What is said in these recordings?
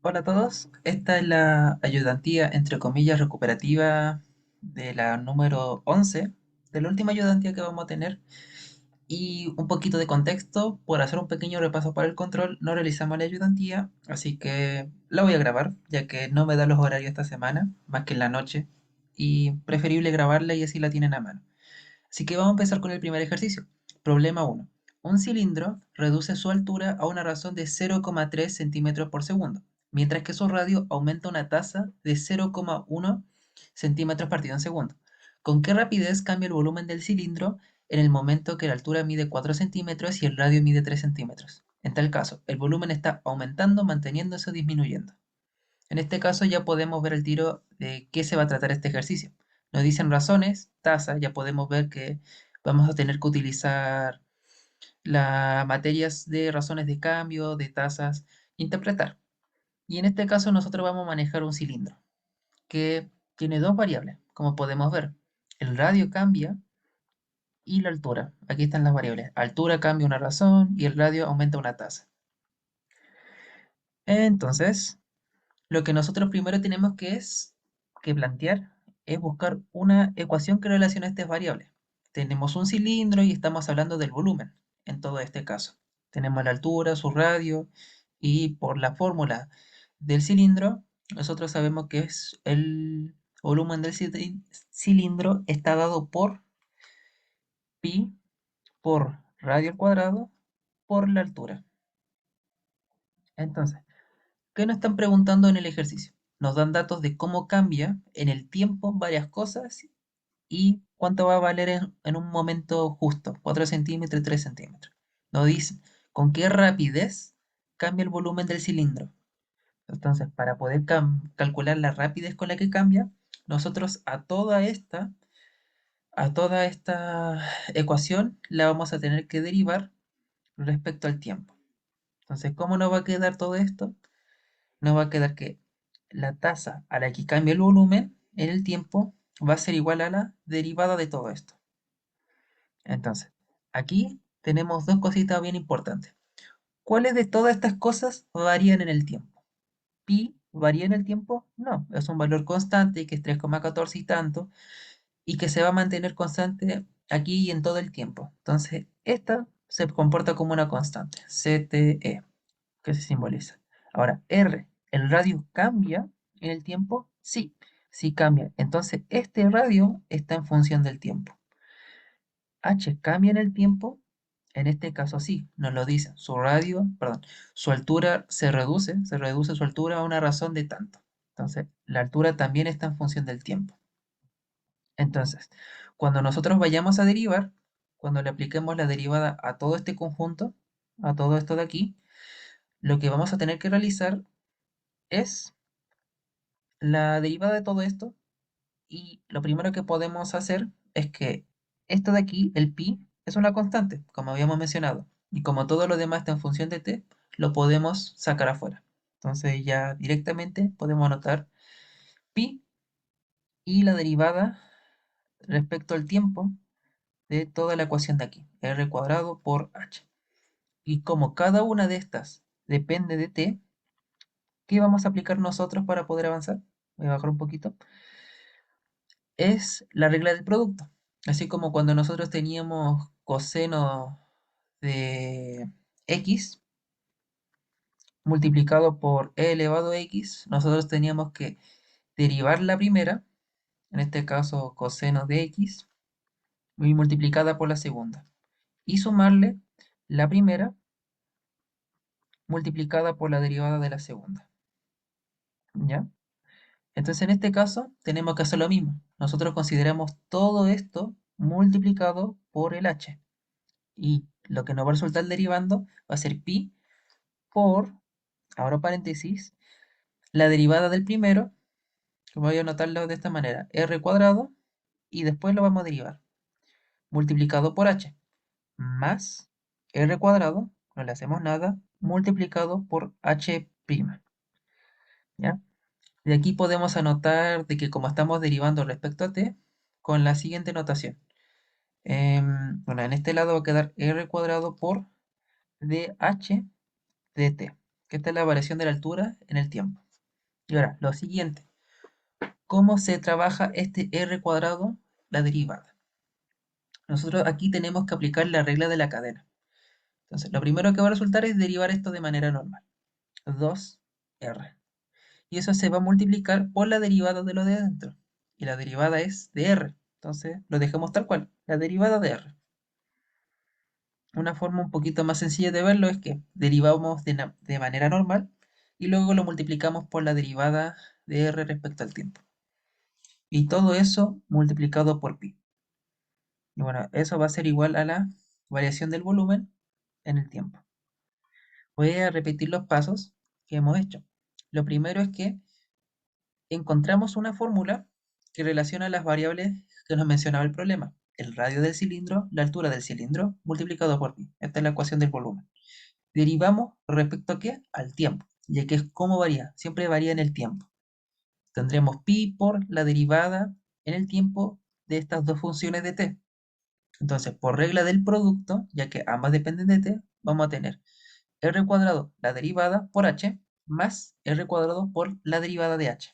Hola a todos, esta es la ayudantía, entre comillas, recuperativa de la número 11, de la última ayudantía que vamos a tener. Y un poquito de contexto, por hacer un pequeño repaso para el control, no realizamos la ayudantía, así que la voy a grabar, ya que no me da los horarios esta semana, más que en la noche, y preferible grabarla y así la tienen a mano. Así que vamos a empezar con el primer ejercicio. Problema uno. Un cilindro reduce su altura a una razón de 0,3 centímetros por segundo, mientras que su radio aumenta a una tasa de 0,1 centímetros partido en segundo. ¿Con qué rapidez cambia el volumen del cilindro en el momento que la altura mide 4 centímetros y el radio mide 3 centímetros? En tal caso, el volumen está aumentando, manteniéndose o disminuyendo. En este caso ya podemos ver el tiro de qué se va a tratar este ejercicio. Nos dicen razones, tasa, ya podemos ver que vamos a tener que utilizar las materias de razones de cambio, de tasas, interpretar. Y en este caso nosotros vamos a manejar un cilindro que tiene dos variables, como podemos ver. El radio cambia y la altura. Aquí están las variables. Altura cambia una razón y el radio aumenta una tasa. Entonces, lo que nosotros primero tenemos que plantear es buscar una ecuación que relacione estas variables. Tenemos un cilindro y estamos hablando del volumen en todo este caso. Tenemos la altura, su radio y por la fórmula del cilindro, nosotros sabemos que es el volumen del cilindro está dado por pi por radio al cuadrado por la altura. Entonces, ¿qué nos están preguntando en el ejercicio? Nos dan datos de cómo cambia en el tiempo varias cosas y cuánto va a valer en un momento justo, 4 centímetros y 3 centímetros. Nos dicen con qué rapidez cambia el volumen del cilindro. Entonces, para poder calcular la rapidez con la que cambia, nosotros a toda esta ecuación la vamos a tener que derivar respecto al tiempo. Entonces, ¿cómo nos va a quedar todo esto? Nos va a quedar que la tasa a la que cambia el volumen en el tiempo va a ser igual a la derivada de todo esto. Entonces, aquí tenemos dos cositas bien importantes. ¿Cuáles de todas estas cosas varían en el tiempo? ¿Pi varía en el tiempo? No, es un valor constante que es 3,14 y tanto, y que se va a mantener constante aquí y en todo el tiempo. Entonces, esta se comporta como una constante, CTE, que se simboliza. Ahora, R, ¿el radio cambia en el tiempo? Sí, sí cambia. Entonces, este radio está en función del tiempo. H cambia en el tiempo, en este caso sí, nos lo dice. Su radio, perdón, su altura se reduce su altura a una razón de tanto. Entonces, la altura también está en función del tiempo. Entonces, cuando nosotros vayamos a derivar, cuando le apliquemos la derivada a todo este conjunto, a todo esto de aquí, lo que vamos a tener que realizar es la derivada de todo esto y lo primero que podemos hacer es que esto de aquí, el pi, es una constante, como habíamos mencionado, y como todo lo demás está en función de t, lo podemos sacar afuera. Entonces ya directamente podemos anotar pi y la derivada respecto al tiempo de toda la ecuación de aquí, r cuadrado por h. Y como cada una de estas depende de t, ¿qué vamos a aplicar nosotros para poder avanzar? Voy a bajar un poquito. Es la regla del producto. Así como cuando nosotros teníamos coseno de x multiplicado por e elevado a x, nosotros teníamos que derivar la primera, en este caso coseno de x, y multiplicada por la segunda, y sumarle la primera multiplicada por la derivada de la segunda. ¿Ya? Entonces en este caso tenemos que hacer lo mismo. Nosotros consideramos todo esto multiplicado por el h. Y lo que nos va a resultar derivando va a ser pi por, ahora paréntesis, la derivada del primero, que voy a anotarlo de esta manera, r cuadrado, y después lo vamos a derivar, multiplicado por h, más r cuadrado, no le hacemos nada, multiplicado por h', ¿ya? De aquí podemos anotar de que como estamos derivando respecto a t, con la siguiente notación. Bueno, en este lado va a quedar r cuadrado por dh dt. que esta es la variación de la altura en el tiempo. Y ahora, lo siguiente, ¿cómo se trabaja este r cuadrado, la derivada? Nosotros aquí tenemos que aplicar la regla de la cadena. Entonces, lo primero que va a resultar es derivar esto de manera normal. 2r. Y eso se va a multiplicar por la derivada de lo de adentro. Y la derivada es de r. Entonces, lo dejamos tal cual, la derivada de r. Una forma un poquito más sencilla de verlo es que derivamos de manera normal y luego lo multiplicamos por la derivada de r respecto al tiempo. Y todo eso multiplicado por pi. Y bueno, eso va a ser igual a la variación del volumen en el tiempo. Voy a repetir los pasos que hemos hecho. Lo primero es que encontramos una fórmula que relaciona las variables que nos mencionaba el problema. El radio del cilindro, la altura del cilindro, multiplicado por pi. Esta es la ecuación del volumen. Derivamos respecto a qué? Al tiempo, ya que es cómo varía, siempre varía en el tiempo. Tendremos pi por la derivada en el tiempo de estas dos funciones de t. Entonces, por regla del producto, ya que ambas dependen de t, vamos a tener r cuadrado, la derivada por h, más r cuadrado por la derivada de h.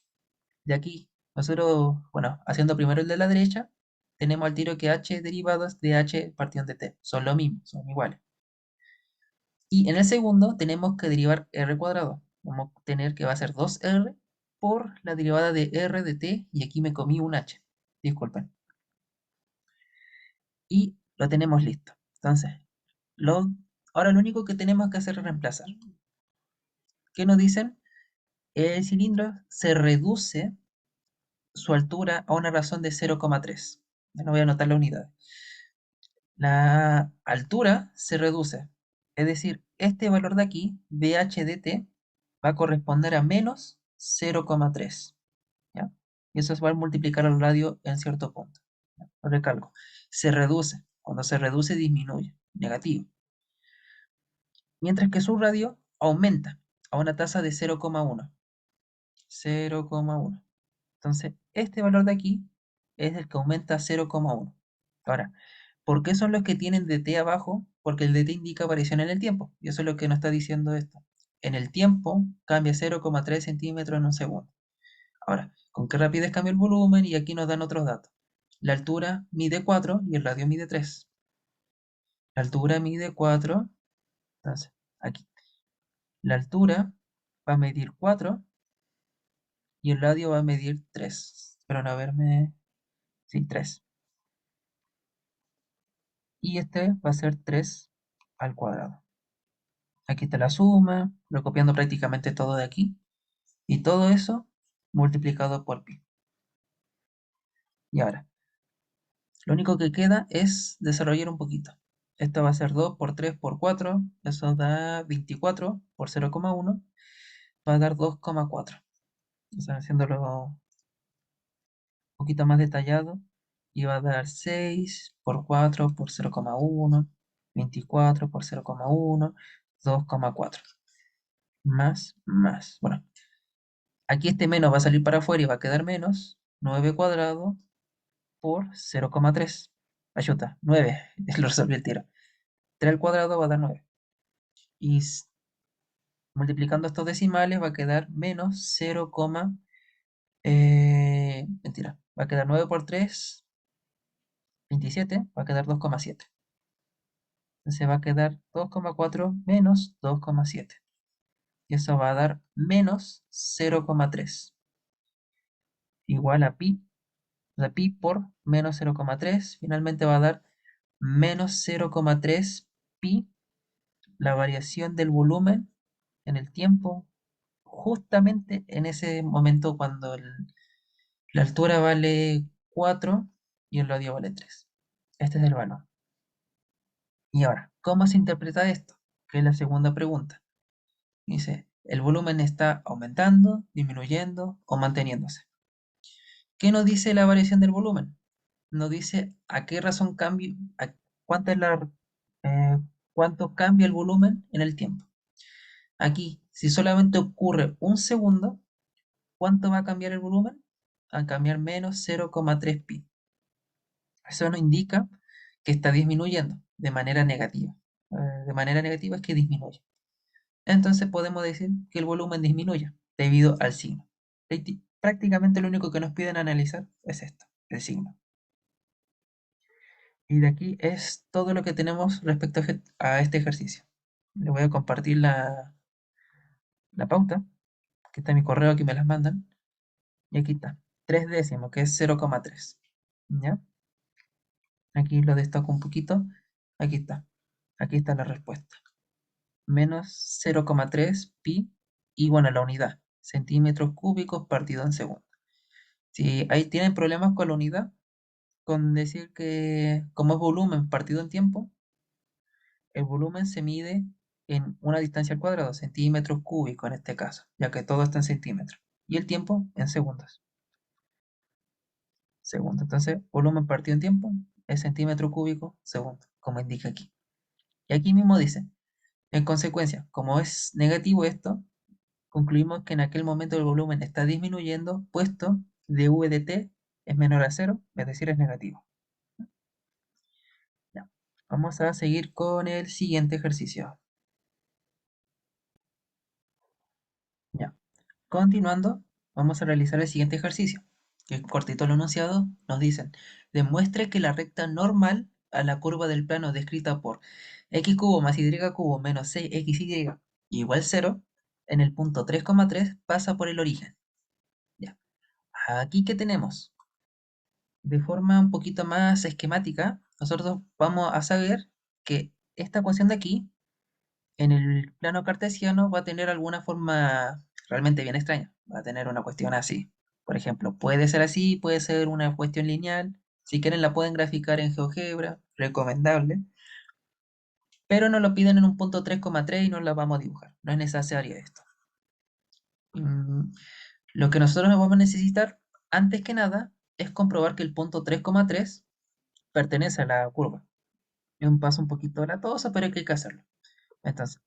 De aquí, nosotros, bueno, haciendo primero el de la derecha, tenemos al tiro que h derivadas de h partición de t. Son lo mismo, son iguales. Y en el segundo tenemos que derivar r cuadrado. Vamos a tener que va a ser 2r por la derivada de r de t, y aquí me comí un h. Disculpen. Y lo tenemos listo. Entonces, ahora lo único que tenemos que hacer es reemplazar. ¿Qué nos dicen? El cilindro se reduce su altura a una razón de 0,3. Ya no voy a anotar la unidad. La altura se reduce. Es decir, este valor de aquí, dh de t, va a corresponder a menos 0,3. ¿Ya? Y eso va a multiplicar el radio en cierto punto. ¿Ya? Lo recalco. Se reduce. Cuando se reduce, disminuye. Negativo. Mientras que su radio aumenta a una tasa de 0,1. 0,1. Entonces, este valor de aquí es el que aumenta a 0,1. Ahora, ¿por qué son los que tienen dt abajo? Porque el dt indica variación en el tiempo. Y eso es lo que nos está diciendo esto. En el tiempo cambia 0,3 centímetros en un segundo. Ahora, ¿con qué rapidez cambia el volumen? Y aquí nos dan otros datos. La altura mide 4 y el radio mide 3. La altura mide 4. Entonces, aquí. La altura va a medir 4 y el radio va a medir 3. Espero no verme. Sí, 3. Y este va a ser 3 al cuadrado. Aquí está la suma, recopiando prácticamente todo de aquí. Y todo eso multiplicado por pi. Y ahora, lo único que queda es desarrollar un poquito. Esto va a ser 2 por 3 por 4. Eso da 24 por 0,1. Va a dar 2,4. O sea, haciéndolo un poquito más detallado. Y va a dar 6 por 4 por 0,1. 24 por 0,1. 2,4. Más. Bueno, aquí este menos va a salir para afuera y va a quedar menos 9 cuadrado por 0,3. Ayuda, 9. Lo resolví el tiro. 3 al cuadrado va a dar 9. Y multiplicando estos decimales va a quedar menos 0, mentira. Va a quedar 9 por 3, 27. Va a quedar 2,7. Entonces va a quedar 2,4 menos 2,7. Y eso va a dar menos 0,3. Igual a pi. O sea, pi por menos 0,3 finalmente va a dar menos 0,3 pi, la variación del volumen en el tiempo, justamente en ese momento cuando la altura vale 4 y el radio vale 3. Este es el valor. Y ahora, ¿cómo se interpreta esto? Que es la segunda pregunta. Dice, ¿el volumen está aumentando, disminuyendo o manteniéndose? ¿Qué nos dice la variación del volumen? Nos dice a qué razón cambia, cuánta es eh, cuánto cambia el volumen en el tiempo. Aquí, si solamente ocurre un segundo, ¿cuánto va a cambiar el volumen? A cambiar menos 0,3 pi. Eso nos indica que está disminuyendo de manera negativa. De manera negativa es que disminuye. entonces podemos decir que el volumen disminuye debido al signo. Prácticamente lo único que nos piden analizar es esto, el signo. Y de aquí es todo lo que tenemos respecto a este ejercicio. Le voy a compartir la pauta, que está en mi correo, aquí me las mandan. Y aquí está, 3 décimos, que es 0,3. ¿Ya? Aquí lo destaco un poquito. Aquí está. Aquí está la respuesta. Menos 0,3 pi y bueno, la unidad. Centímetros cúbicos partido en segundo. Si ahí tienen problemas con la unidad, con decir que como es volumen partido en tiempo, el volumen se mide en una distancia al cuadrado, centímetros cúbicos en este caso, ya que todo está en centímetros. Y el tiempo en segundos. Segundo. Entonces, volumen partido en tiempo es centímetro cúbico segundo, como indica aquí. Y aquí mismo dice, en consecuencia, como es negativo esto, concluimos que en aquel momento el volumen está disminuyendo, puesto dv de t es menor a cero, es decir, es negativo. Ya. Vamos a seguir con el siguiente ejercicio. Ya. Continuando, vamos a realizar el siguiente ejercicio. Que cortito lo enunciado nos dicen, demuestre que la recta normal a la curva del plano descrita por x cubo más y cubo menos 6xy igual 0, en el punto 3,3 pasa por el origen. Ya. Aquí que tenemos, de forma un poquito más esquemática, nosotros vamos a saber que esta ecuación de aquí en el plano cartesiano va a tener alguna forma realmente bien extraña. Va a tener una cuestión así. Por ejemplo, puede ser así, puede ser una cuestión lineal. Si quieren la pueden graficar en GeoGebra, recomendable. Pero nos lo piden en un punto 3,3 y no la vamos a dibujar. No es necesario esto. Mm, lo que nosotros vamos a necesitar, antes que nada, es comprobar que el punto 3,3 pertenece a la curva. Es un paso un poquito latoso, pero hay que hacerlo. Entonces,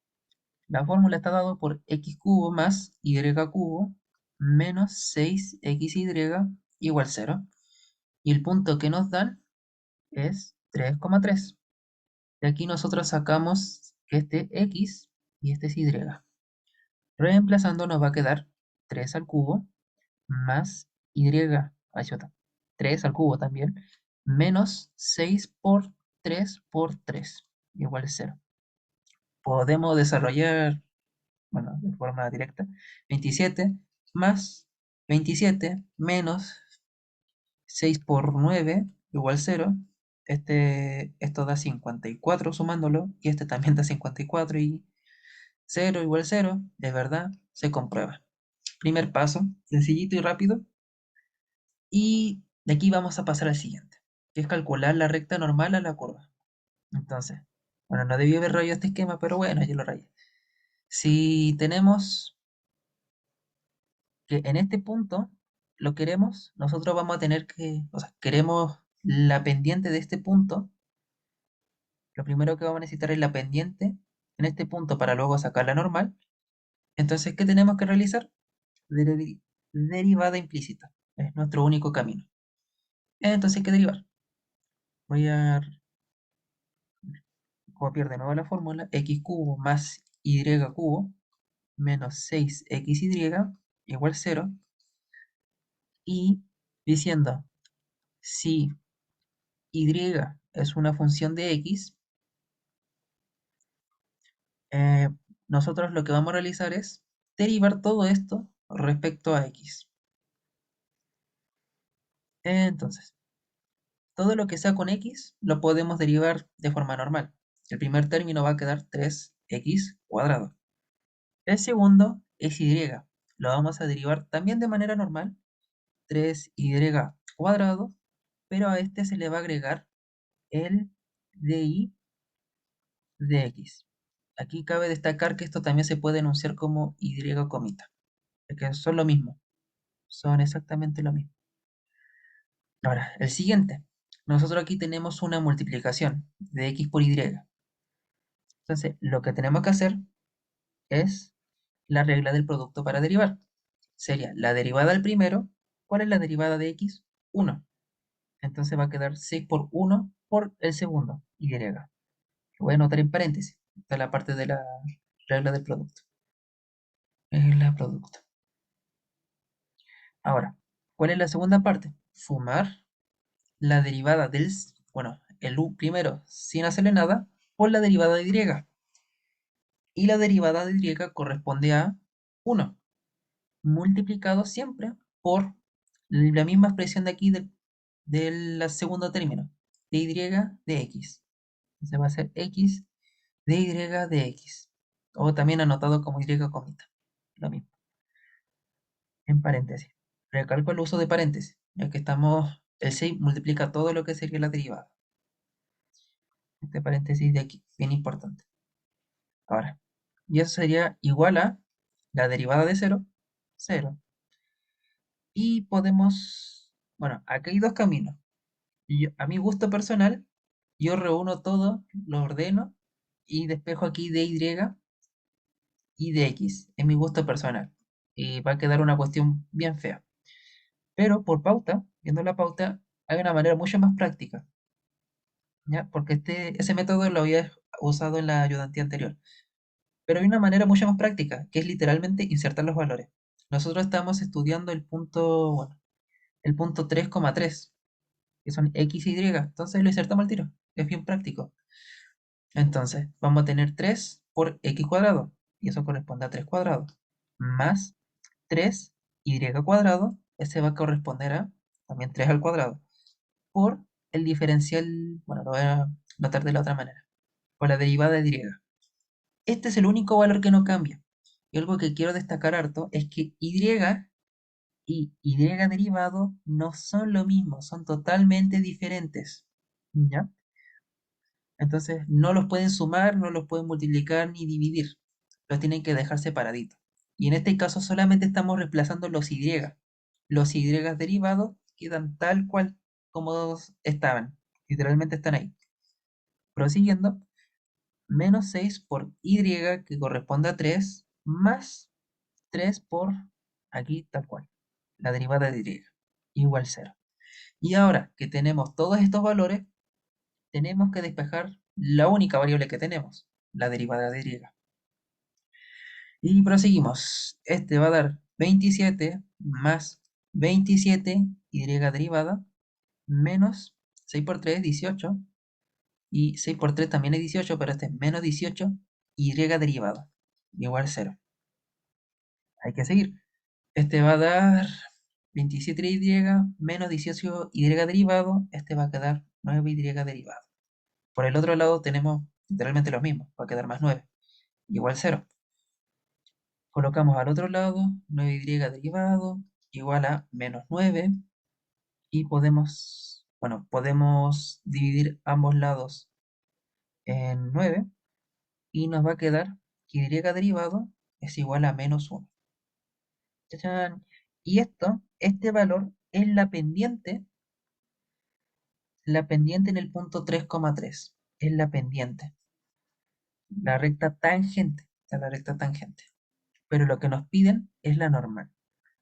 la fórmula está dada por x cubo más y cubo menos 6xy igual 0. Y el punto que nos dan es 3,3. De aquí nosotros sacamos que este x y este es y. Reemplazando nos va a quedar 3 al cubo más y, ayuda, 3 al cubo también, menos 6 por 3 por 3 igual 0. Podemos desarrollar, bueno, de forma directa, 27 más 27 menos 6 por 9 igual 0. Esto da 54 sumándolo, y este también da 54 y 0 igual 0, de verdad, se comprueba. Primer paso, sencillito y rápido. Y de aquí vamos a pasar al siguiente, que es calcular la recta normal a la curva. Entonces, bueno, no debí haber rayado este esquema, pero bueno, yo lo rayé. Si tenemos que en este punto lo queremos, nosotros vamos a tener que, o sea, queremos la pendiente de este punto, lo primero que vamos a necesitar es la pendiente en este punto para luego sacar la normal. Entonces, ¿qué tenemos que realizar? Derivada implícita. Es nuestro único camino. Entonces hay que derivar. Voy a copiar de nuevo la fórmula. X cubo más y cubo menos 6xy igual 0. Y diciendo, si y es una función de x, eh, nosotros lo que vamos a realizar es derivar todo esto respecto a x. Entonces, todo lo que sea con x lo podemos derivar de forma normal. El primer término va a quedar 3x cuadrado. El segundo es y. Lo vamos a derivar también de manera normal, 3y cuadrado, pero a este se le va a agregar el dy de x. Aquí cabe destacar que esto también se puede enunciar como y comita, que son lo mismo, son exactamente lo mismo. Ahora, el siguiente. Nosotros aquí tenemos una multiplicación de x por y. Entonces, lo que tenemos que hacer es la regla del producto para derivar. Sería la derivada del primero. ¿Cuál es la derivada de x? 1. Entonces va a quedar 6 por 1 por el segundo, y. Lo voy a anotar en paréntesis. Esta es la parte de la regla del producto. regla producto. Ahora, ¿cuál es la segunda parte? Sumar la derivada bueno, el u primero sin hacerle nada, por la derivada de y. Y la derivada de y corresponde a 1, multiplicado siempre por la misma expresión de aquí del segundo término, de y de x. Entonces va a ser x de y de x. O también anotado como y comita. Lo mismo, en paréntesis. Recalco el uso de paréntesis, ya que el 6 multiplica todo lo que sería la derivada. Este paréntesis de aquí, bien importante. Ahora, y eso sería igual a la derivada de 0, 0. Y podemos, bueno, acá hay dos caminos. A mi gusto personal, yo reúno todo, lo ordeno y despejo aquí de y de x, en mi gusto personal. Y va a quedar una cuestión bien fea. Pero por pauta, viendo la pauta, hay una manera mucho más práctica, ¿ya? Porque ese método lo había usado en la ayudantía anterior. Pero hay una manera mucho más práctica, que es literalmente insertar los valores. Nosotros estamos estudiando bueno, el punto 3,3, que son x y y, entonces lo insertamos al tiro. Es bien práctico. Entonces, vamos a tener 3 por x cuadrado, y eso corresponde a 3 cuadrado, más 3y cuadrado, ese va a corresponder a también 3 al cuadrado, por el diferencial, bueno, lo voy a notar de la otra manera, por la derivada de y. Este es el único valor que no cambia. Y algo que quiero destacar harto es que y derivado no son lo mismo, son totalmente diferentes. ¿Ya? Entonces no los pueden sumar, no los pueden multiplicar ni dividir. Los tienen que dejar separaditos. Y en este caso solamente estamos reemplazando los y. Los y derivados quedan tal cual como estaban. Literalmente están ahí. Prosiguiendo, menos 6 por y, que corresponde a 3, más 3 por aquí tal cual. La derivada de y, igual 0. Y ahora que tenemos todos estos valores, tenemos que despejar la única variable que tenemos, la derivada de y. Y proseguimos. Este va a dar 27 más 27 y derivada menos 6 por 3, 18. Y 6 por 3 también es 18, pero este es menos 18 y derivada. Igual 0. Hay que seguir. Este va a dar 27y menos 18y derivado. Este va a quedar 9y derivado. Por el otro lado tenemos literalmente lo mismo. Va a quedar más 9. Igual 0. Colocamos al otro lado 9y derivado igual a menos 9. Y podemos dividir ambos lados en 9. Y nos va a quedar que y derivado es igual a menos 1. ¡Chachán! Y este valor es la pendiente en el punto 3,3. Es la pendiente. La recta tangente. Está la recta tangente. Pero lo que nos piden es la normal.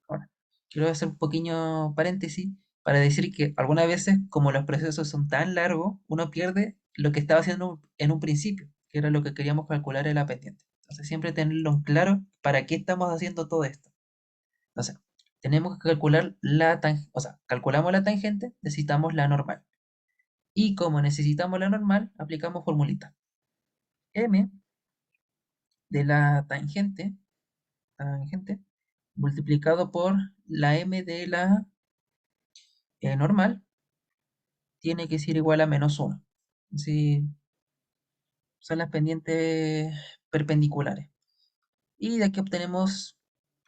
Ahora, quiero hacer un pequeño paréntesis para decir que algunas veces, como los procesos son tan largos, uno pierde lo que estaba haciendo en un principio, que era lo que queríamos calcular en la pendiente. Entonces, siempre tenerlo en claro para qué estamos haciendo todo esto. Entonces, tenemos que calcular la tangente, o sea, calculamos la tangente, necesitamos la normal. Y como necesitamos la normal, aplicamos formulita. M de la tangente multiplicado por la m de la normal, tiene que ser igual a menos 1. Si son las pendientes perpendiculares. Y de aquí obtenemos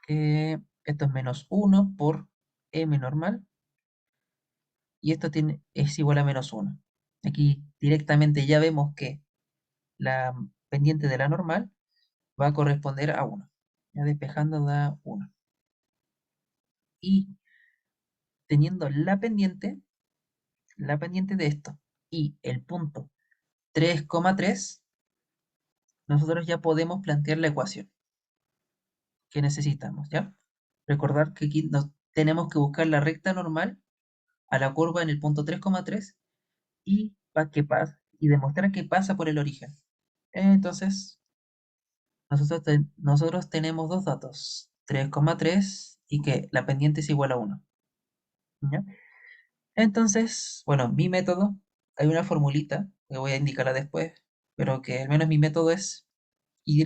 que esto es menos 1 por m normal. Y esto es igual a menos 1. Aquí directamente ya vemos que la pendiente de la normal va a corresponder a 1. Ya despejando da 1. Y teniendo la pendiente de esto y el punto 3,3, nosotros ya podemos plantear la ecuación que necesitamos, ¿ya? Recordar que aquí tenemos que buscar la recta normal a la curva en el punto 3,3 y demostrar que pasa por el origen. Entonces, nosotros tenemos dos datos, 3,3 y que la pendiente es igual a 1. ¿Ya? Entonces, bueno, mi método, hay una formulita que voy a indicarla después, pero que al menos mi método es y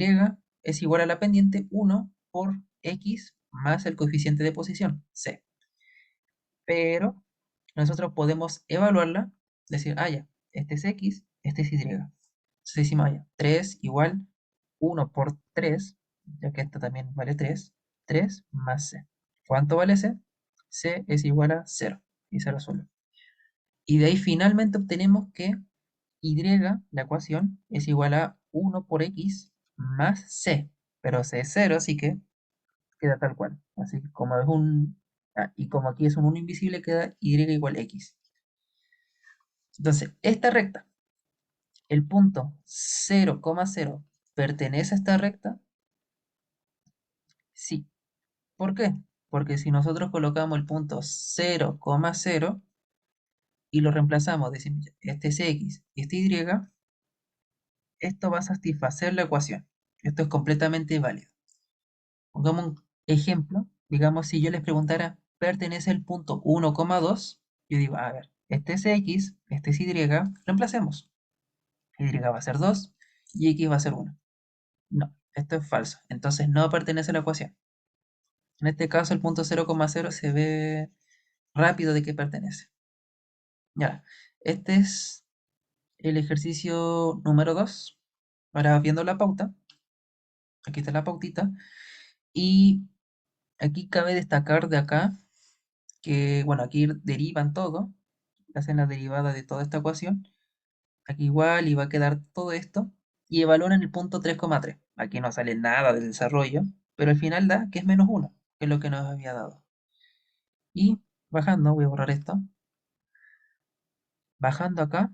es igual a la pendiente 1 por x más el coeficiente de posición, c. Pero nosotros podemos evaluarla, decir, ah, ya, este es x, este es y. Entonces decimos, ah, ya, 3 igual 1 por 3, ya que esta también vale 3, 3 más c. ¿Cuánto vale c? C es igual a 0, y se resuelve. Y de ahí finalmente obtenemos que y, la ecuación, es igual a 1 por x más c, pero c es 0, así que queda tal cual. Así que como es y como aquí es un 1 invisible, queda y igual x. Entonces, esta recta, el punto 0,0, ¿pertenece a esta recta? Sí. ¿Por qué? Porque si nosotros colocamos el punto 0,0 y lo reemplazamos, decimos, este es x y este y, esto va a satisfacer la ecuación. Esto es completamente válido. Pongamos un ejemplo. Digamos, si yo les preguntara, ¿pertenece el punto 1,2? Yo digo, a ver, este es x, este es y, reemplacemos. Y va a ser 2 y x va a ser 1. No, esto es falso. Entonces no pertenece a la ecuación. En este caso, el punto 0,0 se ve rápido de que pertenece. Ya, este es el ejercicio número 2. Ahora viendo la pauta, aquí está la pautita. Y aquí cabe destacar de acá que, bueno, aquí derivan todo, hacen la derivada de toda esta ecuación, aquí igual y va a quedar todo esto, y evalúan el punto 3,3. Aquí no sale nada del desarrollo, pero al final da que es menos 1, que es lo que nos había dado. Y bajando, voy a borrar esto, bajando acá,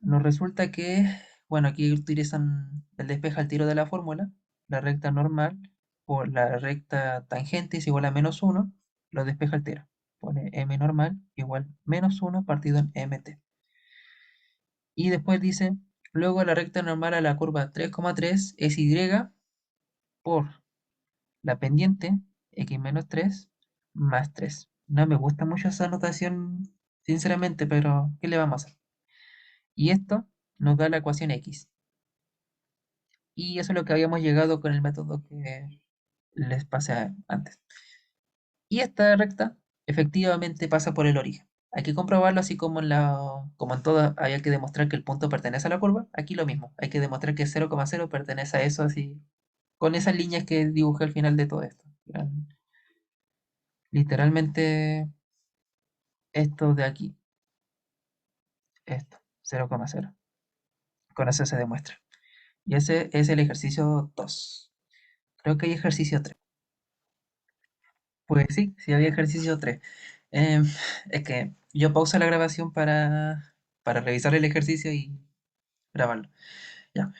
nos resulta que, bueno, aquí utilizan el despeje al tiro de la fórmula, la recta normal por la recta tangente es igual a menos 1, lo despeja al tiro. Pone m normal igual menos 1 partido en mt. Y después dice, luego la recta normal a la curva 3,3 es y por la pendiente x menos 3 más 3. No me gusta mucho esa anotación, sinceramente, pero ¿qué le vamos a hacer? Y esto nos da la ecuación x. Y eso es lo que habíamos llegado con el método que les pasé antes. Y esta recta efectivamente pasa por el origen. Hay que comprobarlo así como en todo había que demostrar que el punto pertenece a la curva. Aquí lo mismo, hay que demostrar que 0,0 pertenece a eso así, con esas líneas que dibujé al final de todo esto. Eran literalmente esto de aquí, esto, 0,0. Con eso se demuestra. Y ese es el ejercicio 2. Creo que hay ejercicio 3. Pues sí, sí había ejercicio 3. Em, es que yo pauso la grabación para revisar el ejercicio y grabarlo. Ya.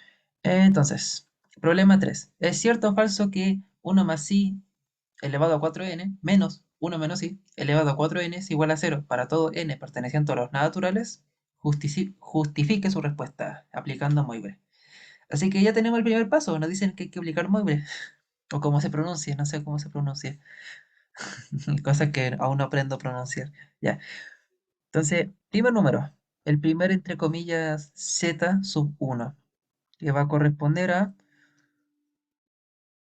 Entonces, problema 3. ¿Es cierto o falso que 1 más i elevado a 4n menos 1 menos i elevado a 4n es igual a 0 para todo n perteneciente a los naturales? Justifique su respuesta aplicando Moivre. Así que ya tenemos el primer paso. Nos dicen que hay que aplicar Moivre. O cómo se pronuncia, no sé cómo se pronuncia. Cosa que aún no aprendo a pronunciar. Ya. Entonces, primer número. El primer, entre comillas, z sub 1, que va a corresponder a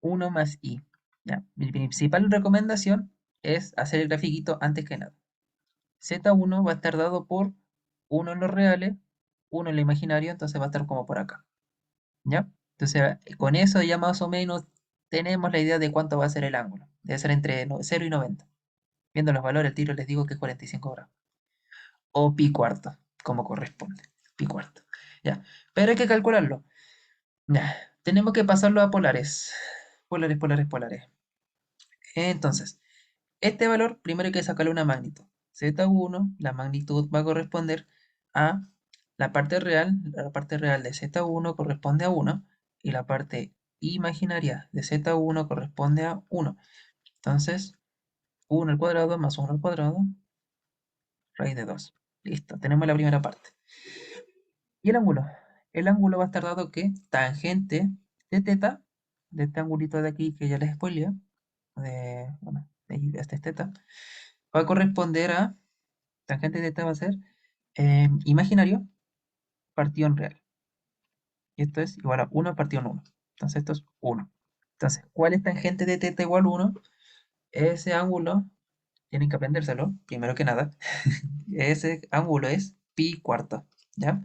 1 más i. Ya. Mi principal recomendación es hacer el grafiquito antes que nada. Z1 va a estar dado por 1 en los reales, 1 en lo imaginario, entonces va a estar como por acá. ¿Ya? Entonces, con eso ya más o menos tenemos la idea de cuánto va a ser el ángulo. Debe ser entre 0 y 90. Viendo los valores, el tiro les digo que es 45 grados. O pi cuarto, como corresponde. Pi cuarto. Ya. Pero hay que calcularlo. Ya. Tenemos que pasarlo a polares. Polares, polares, polares. Entonces, este valor, primero hay que sacarle una magnitud. Z1, la magnitud va a corresponder a la parte real de Z1 corresponde a 1 y la parte imaginaria de Z1 corresponde a 1. Entonces, 1 al cuadrado más 1 al cuadrado, raíz de 2. Listo, tenemos la primera parte. ¿Y el ángulo? El ángulo va a estar dado que tangente de teta de este angulito de aquí que ya les spoileé, bueno, de ahí hasta este θ, va a corresponder a, tangente de θ va a ser imaginario partido en real. Y esto es igual a 1 partido en 1. Entonces esto es 1. Entonces, ¿cuál es tangente de θ igual 1? Ese ángulo, tienen que aprendérselo, primero que nada. Ese ángulo es pi cuarto, ¿ya?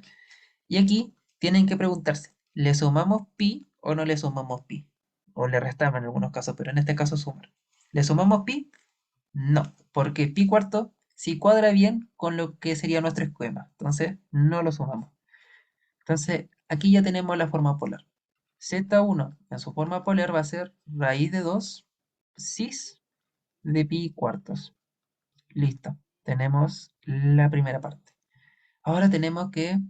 Y aquí tienen que preguntarse, ¿le sumamos pi o no le sumamos pi? O le restamos en algunos casos, pero en este caso sumar. ¿Le sumamos pi? No, porque pi cuarto sí cuadra bien con lo que sería nuestro esquema. Entonces, no lo sumamos. Entonces, aquí ya tenemos la forma polar. Z1 en su forma polar va a ser raíz de 2 cis de pi cuartos. Listo, tenemos la primera parte. Ahora tenemos que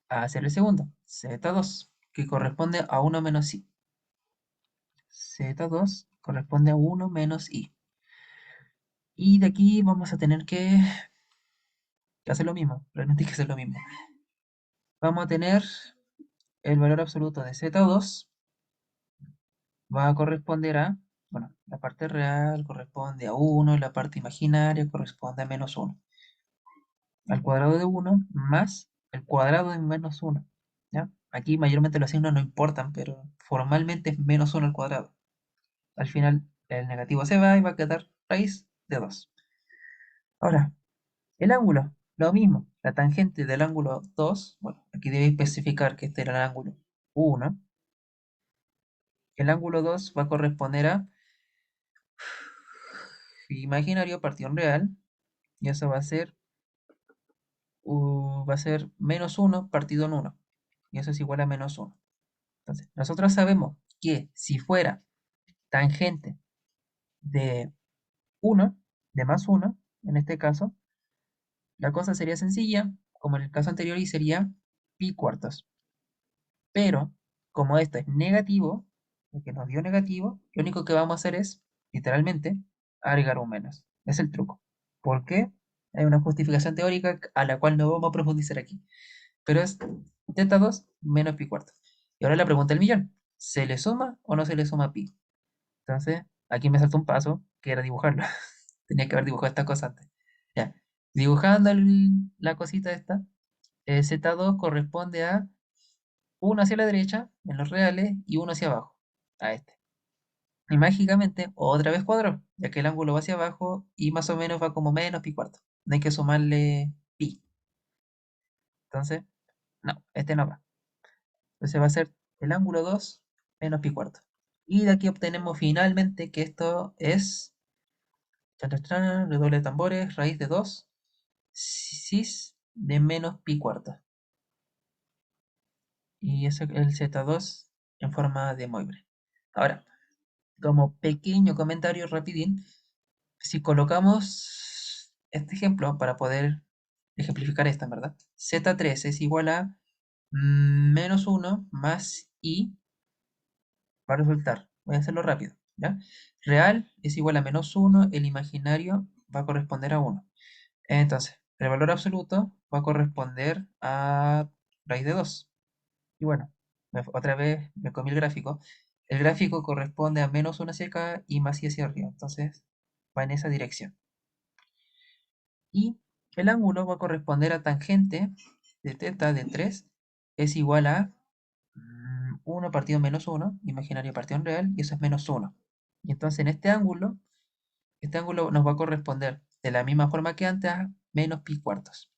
hacer el segundo, Z2, que corresponde a 1 menos i. Z2 corresponde a 1 menos i. Y de aquí vamos a tener que hacer lo mismo, realmente hay que hacer lo mismo. Vamos a tener el valor absoluto de Z2 va a corresponder a, bueno, la parte real corresponde a 1, la parte imaginaria corresponde a menos 1. Al cuadrado de 1 más el cuadrado de menos 1. ¿Ya? Aquí mayormente los signos no importan, pero formalmente es menos 1 al cuadrado. Al final el negativo se va y va a quedar raíz de 2. Ahora, el ángulo, lo mismo. La tangente del ángulo 2, bueno, aquí debe especificar que este era el ángulo 1. El ángulo 2 va a corresponder a imaginario partido en real, y eso va a ser menos 1 partido en 1, y eso es igual a menos 1. Entonces, nosotros sabemos que si fuera tangente de 1, de más 1, en este caso, la cosa sería sencilla, como en el caso anterior, y sería pi cuartos. Pero, como esto es negativo, el que nos dio negativo, lo único que vamos a hacer es, literalmente, agregar un menos. Es el truco. ¿Por qué? Hay una justificación teórica a la cual no vamos a profundizar aquí. Pero es teta 2 menos pi cuarto. Y ahora la pregunta del millón. ¿Se le suma o no se le suma pi? Entonces, aquí me saltó un paso, que era dibujarlo. Tenía que haber dibujado esta cosa antes. Ya. Dibujando la cosita esta, Z2 corresponde a uno hacia la derecha, en los reales, y uno hacia abajo, a este. Y mágicamente, otra vez cuadró, ya que el ángulo va hacia abajo y más o menos va como menos pi cuarto. No hay que sumarle pi. Entonces, no, este no va. Entonces va a ser el ángulo 2 menos pi cuarto. Y de aquí obtenemos finalmente que esto es, redoble de tambores, raíz de 2 cis de menos pi cuarto. Y eso es el Z2 en forma de Moivre. Ahora, como pequeño comentario rapidín, si colocamos este ejemplo para poder ejemplificar esta, ¿verdad? Z3 es igual a menos 1 más i, va a resultar, voy a hacerlo rápido, ¿ya? Real es igual a menos 1, el imaginario va a corresponder a 1. Entonces, el valor absoluto va a corresponder a raíz de 2. Y bueno, otra vez me comí el gráfico. El gráfico corresponde a menos 1 hacia acá y más y hacia arriba. Entonces, va en esa dirección. Y el ángulo va a corresponder a tangente de θ de 3 es igual a 1 partido menos 1, imaginario partido en real, y eso es menos 1. Y entonces en este ángulo nos va a corresponder de la misma forma que antes a menos pi cuartos.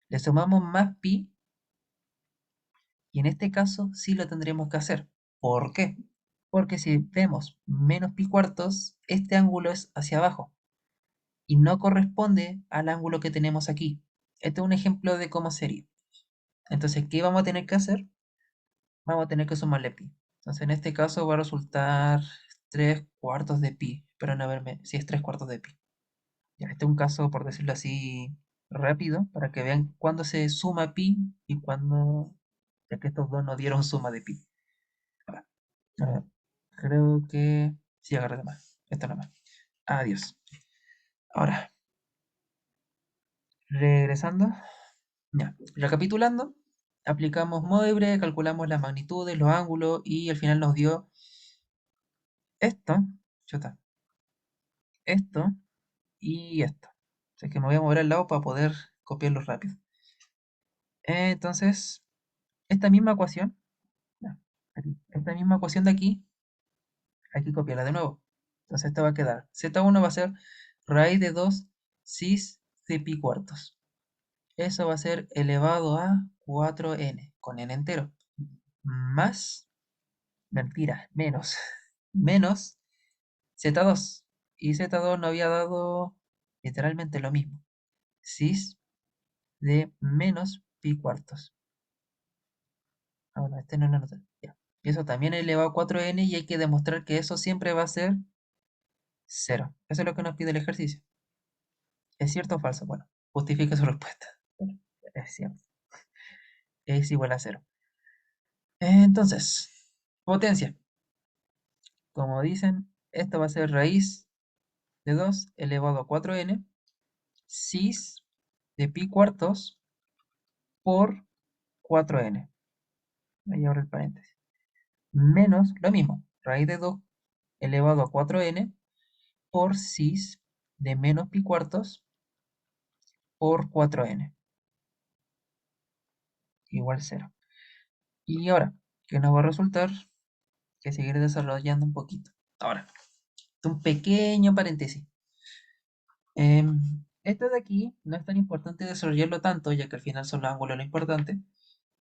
Le sumamos más pi, y en este caso sí lo tendremos que hacer. ¿Por qué? Porque si vemos menos pi cuartos, este ángulo es hacia abajo y no corresponde al ángulo que tenemos aquí. Este es un ejemplo de cómo sería. Entonces, ¿qué vamos a tener que hacer? Vamos a tener que sumarle pi. Entonces, en este caso va a resultar 3 cuartos de pi. Pero no verme, si es 3 cuartos de pi. Ya, este es un caso, por decirlo así, rápido, para que vean cuándo se suma pi y cuándo, ya que estos dos no dieron suma de pi. Ahora, ahora, creo que sí agarré de más. Esto no más. Adiós. Ahora, regresando. Ya, recapitulando. aplicamos modo de breve, calculamos las magnitudes, los ángulos y al final nos dio esto, chuta, esto y esto. O sea que me voy a mover al lado para poder copiarlo rápido. Entonces, esta misma ecuación, ya, esta misma ecuación de aquí, hay que copiarla de nuevo. Entonces esta va a quedar, z1 va a ser raíz de 2 cis de pi cuartos. Eso va a ser elevado a 4n, con n entero, más, mentira, menos, menos z2. Y z2 no había dado literalmente lo mismo, cis de menos pi cuartos. Ah, bueno, este no lo anoté. Ya. Y eso también elevado a 4n y hay que demostrar que eso siempre va a ser 0. Eso es lo que nos pide el ejercicio. ¿Es cierto o falso? Bueno, justifique su respuesta. Bueno, es cierto. Es igual a 0. Entonces, potencia. Como dicen, esto va a ser raíz de 2 elevado a 4n cis de pi cuartos por 4n. Ahí abro el paréntesis. Menos lo mismo, raíz de 2 elevado a 4n por cis de menos pi cuartos por 4n igual 0. Y ahora, ¿qué nos va a resultar? Que seguir desarrollando un poquito. Ahora, un pequeño paréntesis. Esto de aquí no es tan importante desarrollarlo tanto, ya que al final son los ángulos lo importante,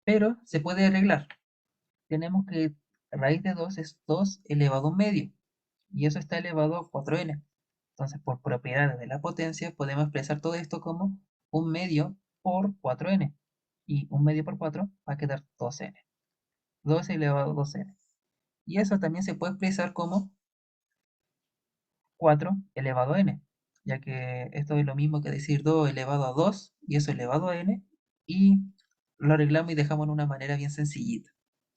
pero se puede arreglar. Tenemos que raíz de 2 es 2 elevado a un medio, y eso está elevado a 4n. Entonces, por propiedades de la potencia, podemos expresar todo esto como un medio por 4n. Y un medio por 4 va a quedar 2n. 2 elevado a 2n. Y eso también se puede expresar como 4 elevado a n, ya que esto es lo mismo que decir 2 elevado a 2 y eso elevado a n, y lo arreglamos y dejamos de una manera bien sencillita.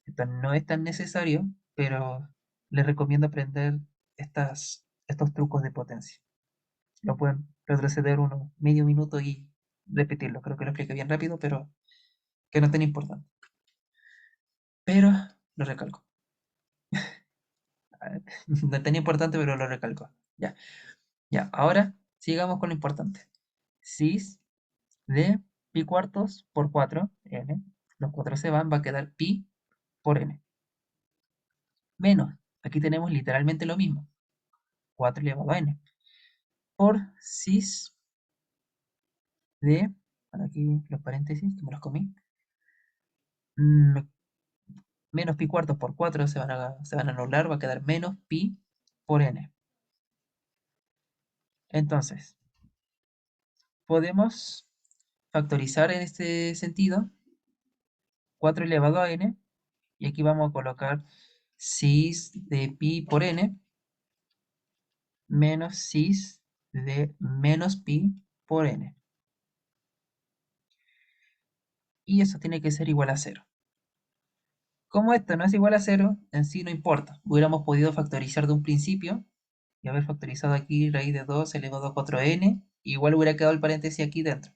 Esto no es tan necesario, pero les recomiendo aprender estos trucos de potencia. Lo pueden retroceder unos medio minuto y repetirlo. Creo que lo expliqué bien rápido, pero que no es tan importante. Pero lo recalco. No es tan importante, pero lo recalco. Ya, ya. Ahora sigamos con lo importante. Cis de pi cuartos por 4, n. Los 4 se van, va a quedar pi por n. Menos, aquí tenemos literalmente lo mismo, 4 elevado a n. Por cis de, para aquí los paréntesis, que me los comí, mm, menos pi cuartos por 4 se van a anular, va a quedar menos pi por n. Entonces, podemos factorizar en este sentido 4 elevado a n, y aquí vamos a colocar cis de pi por n menos cis de menos pi por n. Y eso tiene que ser igual a 0. Como esto no es igual a 0, en sí no importa. Hubiéramos podido factorizar de un principio y haber factorizado aquí raíz de 2 elevado a 4n. Igual hubiera quedado el paréntesis aquí dentro.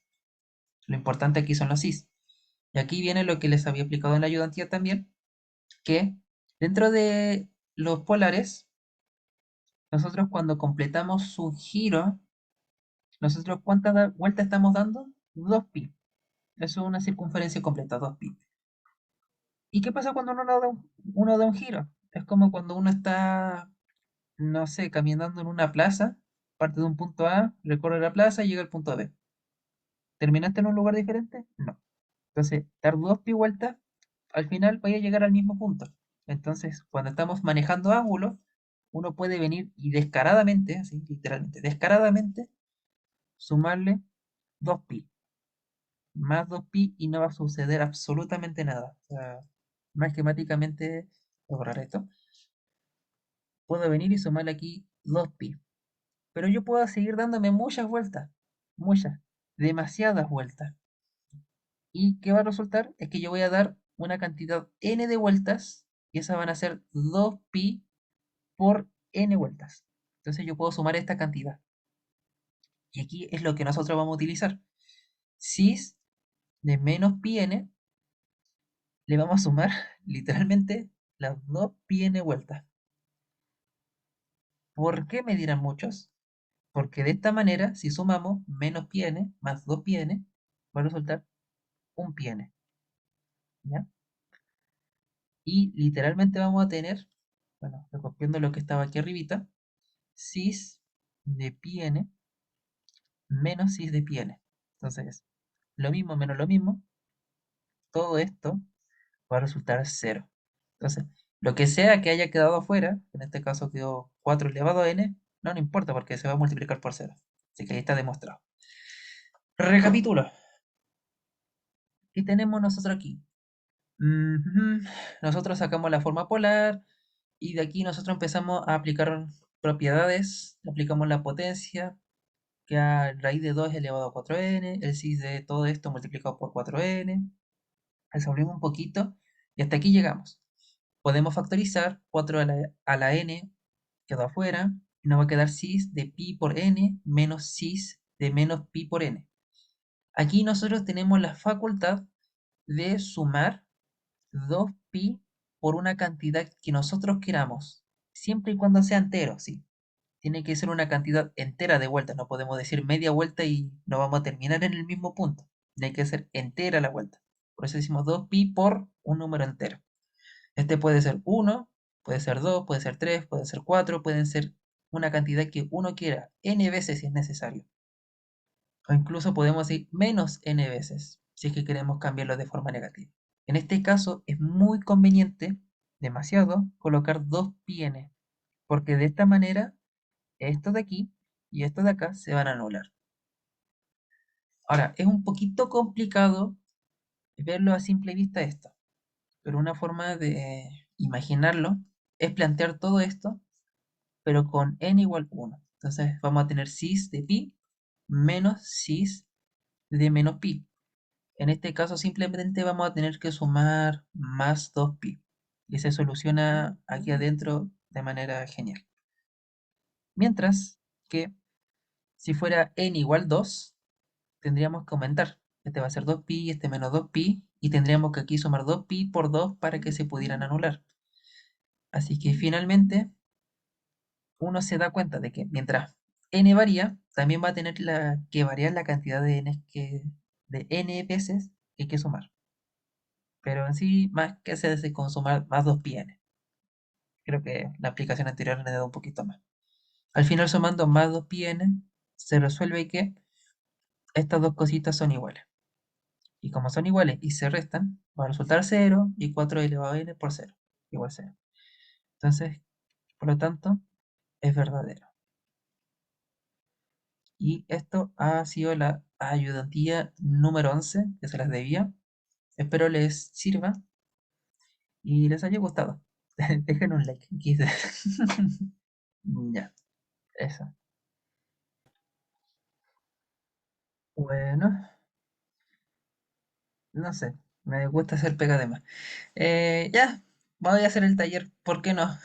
Lo importante aquí son los cis. Y aquí viene lo que les había explicado en la ayudantía también, que dentro de los polares, nosotros cuando completamos un giro, nosotros ¿cuántas vueltas estamos dando? 2pi. Eso es una circunferencia completa, 2pi. ¿Y qué pasa cuando uno da un giro? Es como cuando uno está, no sé, caminando en una plaza, parte de un punto A, recorre la plaza y llega al punto B. ¿Terminaste en un lugar diferente? No. Entonces, dar 2pi vueltas, al final voy a llegar al mismo punto. Entonces, cuando estamos manejando ángulos, uno puede venir y descaradamente, así, literalmente, descaradamente, sumarle 2pi, más 2pi y no va a suceder absolutamente nada. O sea, matemáticamente, voy a borrar esto, puedo venir y sumarle aquí 2pi. Pero yo puedo seguir dándome muchas vueltas, muchas, demasiadas vueltas. ¿Y qué va a resultar? Es que yo voy a dar una cantidad n de vueltas y esas van a ser 2pi por n vueltas. Entonces yo puedo sumar esta cantidad. Y aquí es lo que nosotros vamos a utilizar. Cis de menos pi n le vamos a sumar literalmente las dos pi n vueltas. ¿Por qué me dirán muchos? Porque de esta manera, si sumamos menos pi n más 2 pi n, va a resultar un pi n, ¿ya? Y literalmente vamos a tener, bueno, recogiendo lo que estaba aquí arribita, cis de pi n menos cis de pi n. Entonces, lo mismo menos lo mismo, todo esto va a resultar cero. Entonces, lo que sea que haya quedado afuera, en este caso quedó 4 elevado a n, no importa porque se va a multiplicar por cero. Así que ahí está demostrado. Recapitulo. ¿Qué tenemos nosotros aquí? Nosotros sacamos la forma polar y de aquí nosotros empezamos a aplicar propiedades. Aplicamos la potencia, que a raíz de 2 elevado a 4n, el cis de todo esto multiplicado por 4n. Resolvimos un poquito y hasta aquí llegamos. Podemos factorizar 4 a la n, quedó afuera, y nos va a quedar cis de pi por n menos cis de menos pi por n. Aquí nosotros tenemos la facultad de sumar 2pi por una cantidad que nosotros queramos, siempre y cuando sea entero, sí. Tiene que ser una cantidad entera de vueltas, no podemos decir media vuelta y no vamos a terminar en el mismo punto. Tiene que ser entera la vuelta. Por eso decimos 2pi por un número entero. Este puede ser 1, puede ser 2, puede ser 3, puede ser 4, pueden ser una cantidad que uno quiera, n veces si es necesario. O incluso podemos ir menos n veces, si es que queremos cambiarlo de forma negativa. En este caso es muy conveniente, demasiado, colocar 2pi n, porque de esta manera esto de aquí y esto de acá se van a anular. Ahora, es un poquito complicado verlo a simple vista esto, pero una forma de imaginarlo es plantear todo esto, pero con n igual 1. Entonces vamos a tener cis de pi menos cis de menos pi. En este caso simplemente vamos a tener que sumar más 2pi. Y se soluciona aquí adentro de manera genial. Mientras que si fuera n igual 2, tendríamos que aumentar. Este va a ser 2pi, este menos 2pi, y tendríamos que aquí sumar 2pi por 2 para que se pudieran anular. Así que finalmente uno se da cuenta de que mientras n varía, también va a tener que variar la cantidad de n veces que hay que sumar. Pero en sí, más que hacerse con sumar más 2pi n. Creo que la aplicación anterior me da un poquito más. Al final, sumando más 2pi n, se resuelve que estas dos cositas son iguales. Y como son iguales y se restan, va a resultar 0 y 4 elevado a n por 0, igual 0. Entonces, por lo tanto, es verdadero. Y esto ha sido la ayudantía número 11, que se las debía. Espero les sirva y les haya gustado. Dejen un like. Ya, eso. Bueno, no sé, me gusta hacer pega de más. Ya, voy a hacer el taller, ¿por qué no?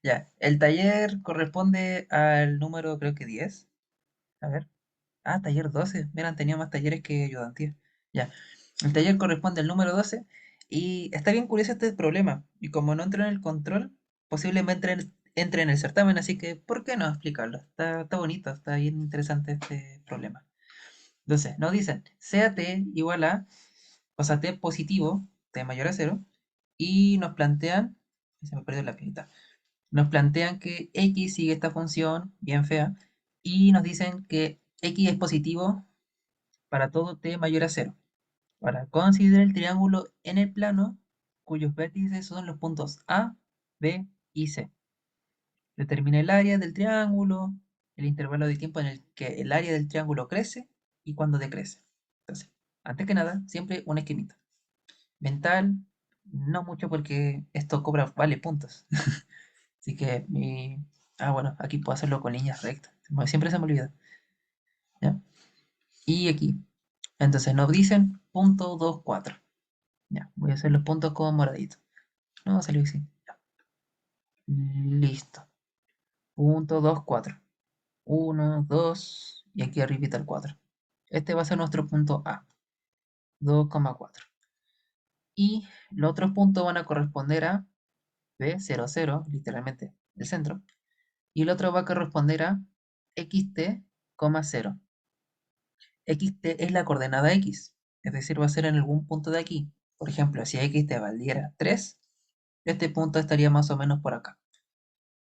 Ya, el taller corresponde al número creo que 10. A ver. Ah, taller 12. Miran, tenía más talleres que ayudantía. Ya. El taller corresponde al número 12. Y está bien curioso este problema. Y como no entra en el control, posiblemente entre en el certamen. Así que, ¿por qué no explicarlo? Está bonito, está bien interesante este problema. Entonces, nos dicen, sea t igual a, o sea, t positivo, t mayor a 0. Y nos plantean, se me perdió la pinta. Nos plantean que x sigue esta función bien fea. Y nos dicen que x es positivo para todo t mayor a 0. Ahora, considera el triángulo en el plano cuyos vértices son los puntos A, B y C. Determina el área del triángulo, el intervalo de tiempo en el que el área del triángulo crece y cuando decrece. Entonces, antes que nada, siempre un esquemita. Mental, no mucho porque esto vale puntos. Así que bueno, aquí puedo hacerlo con líneas rectas. Siempre se me olvida. ¿Ya? Y aquí. Entonces nos dicen punto 2, 4. Ya, voy a hacer los puntos como moraditos. No, salió así. Ya. Listo. Punto 2, 4. 1, 2 y aquí arribita el 4. Este va a ser nuestro punto A. 2,4. Y los otros puntos van a corresponder a B, 0, 0, literalmente el centro. Y el otro va a corresponder a xt, 0. Xt es la coordenada x, es decir, va a ser en algún punto de aquí. Por ejemplo, si xt valiera 3, este punto estaría más o menos por acá.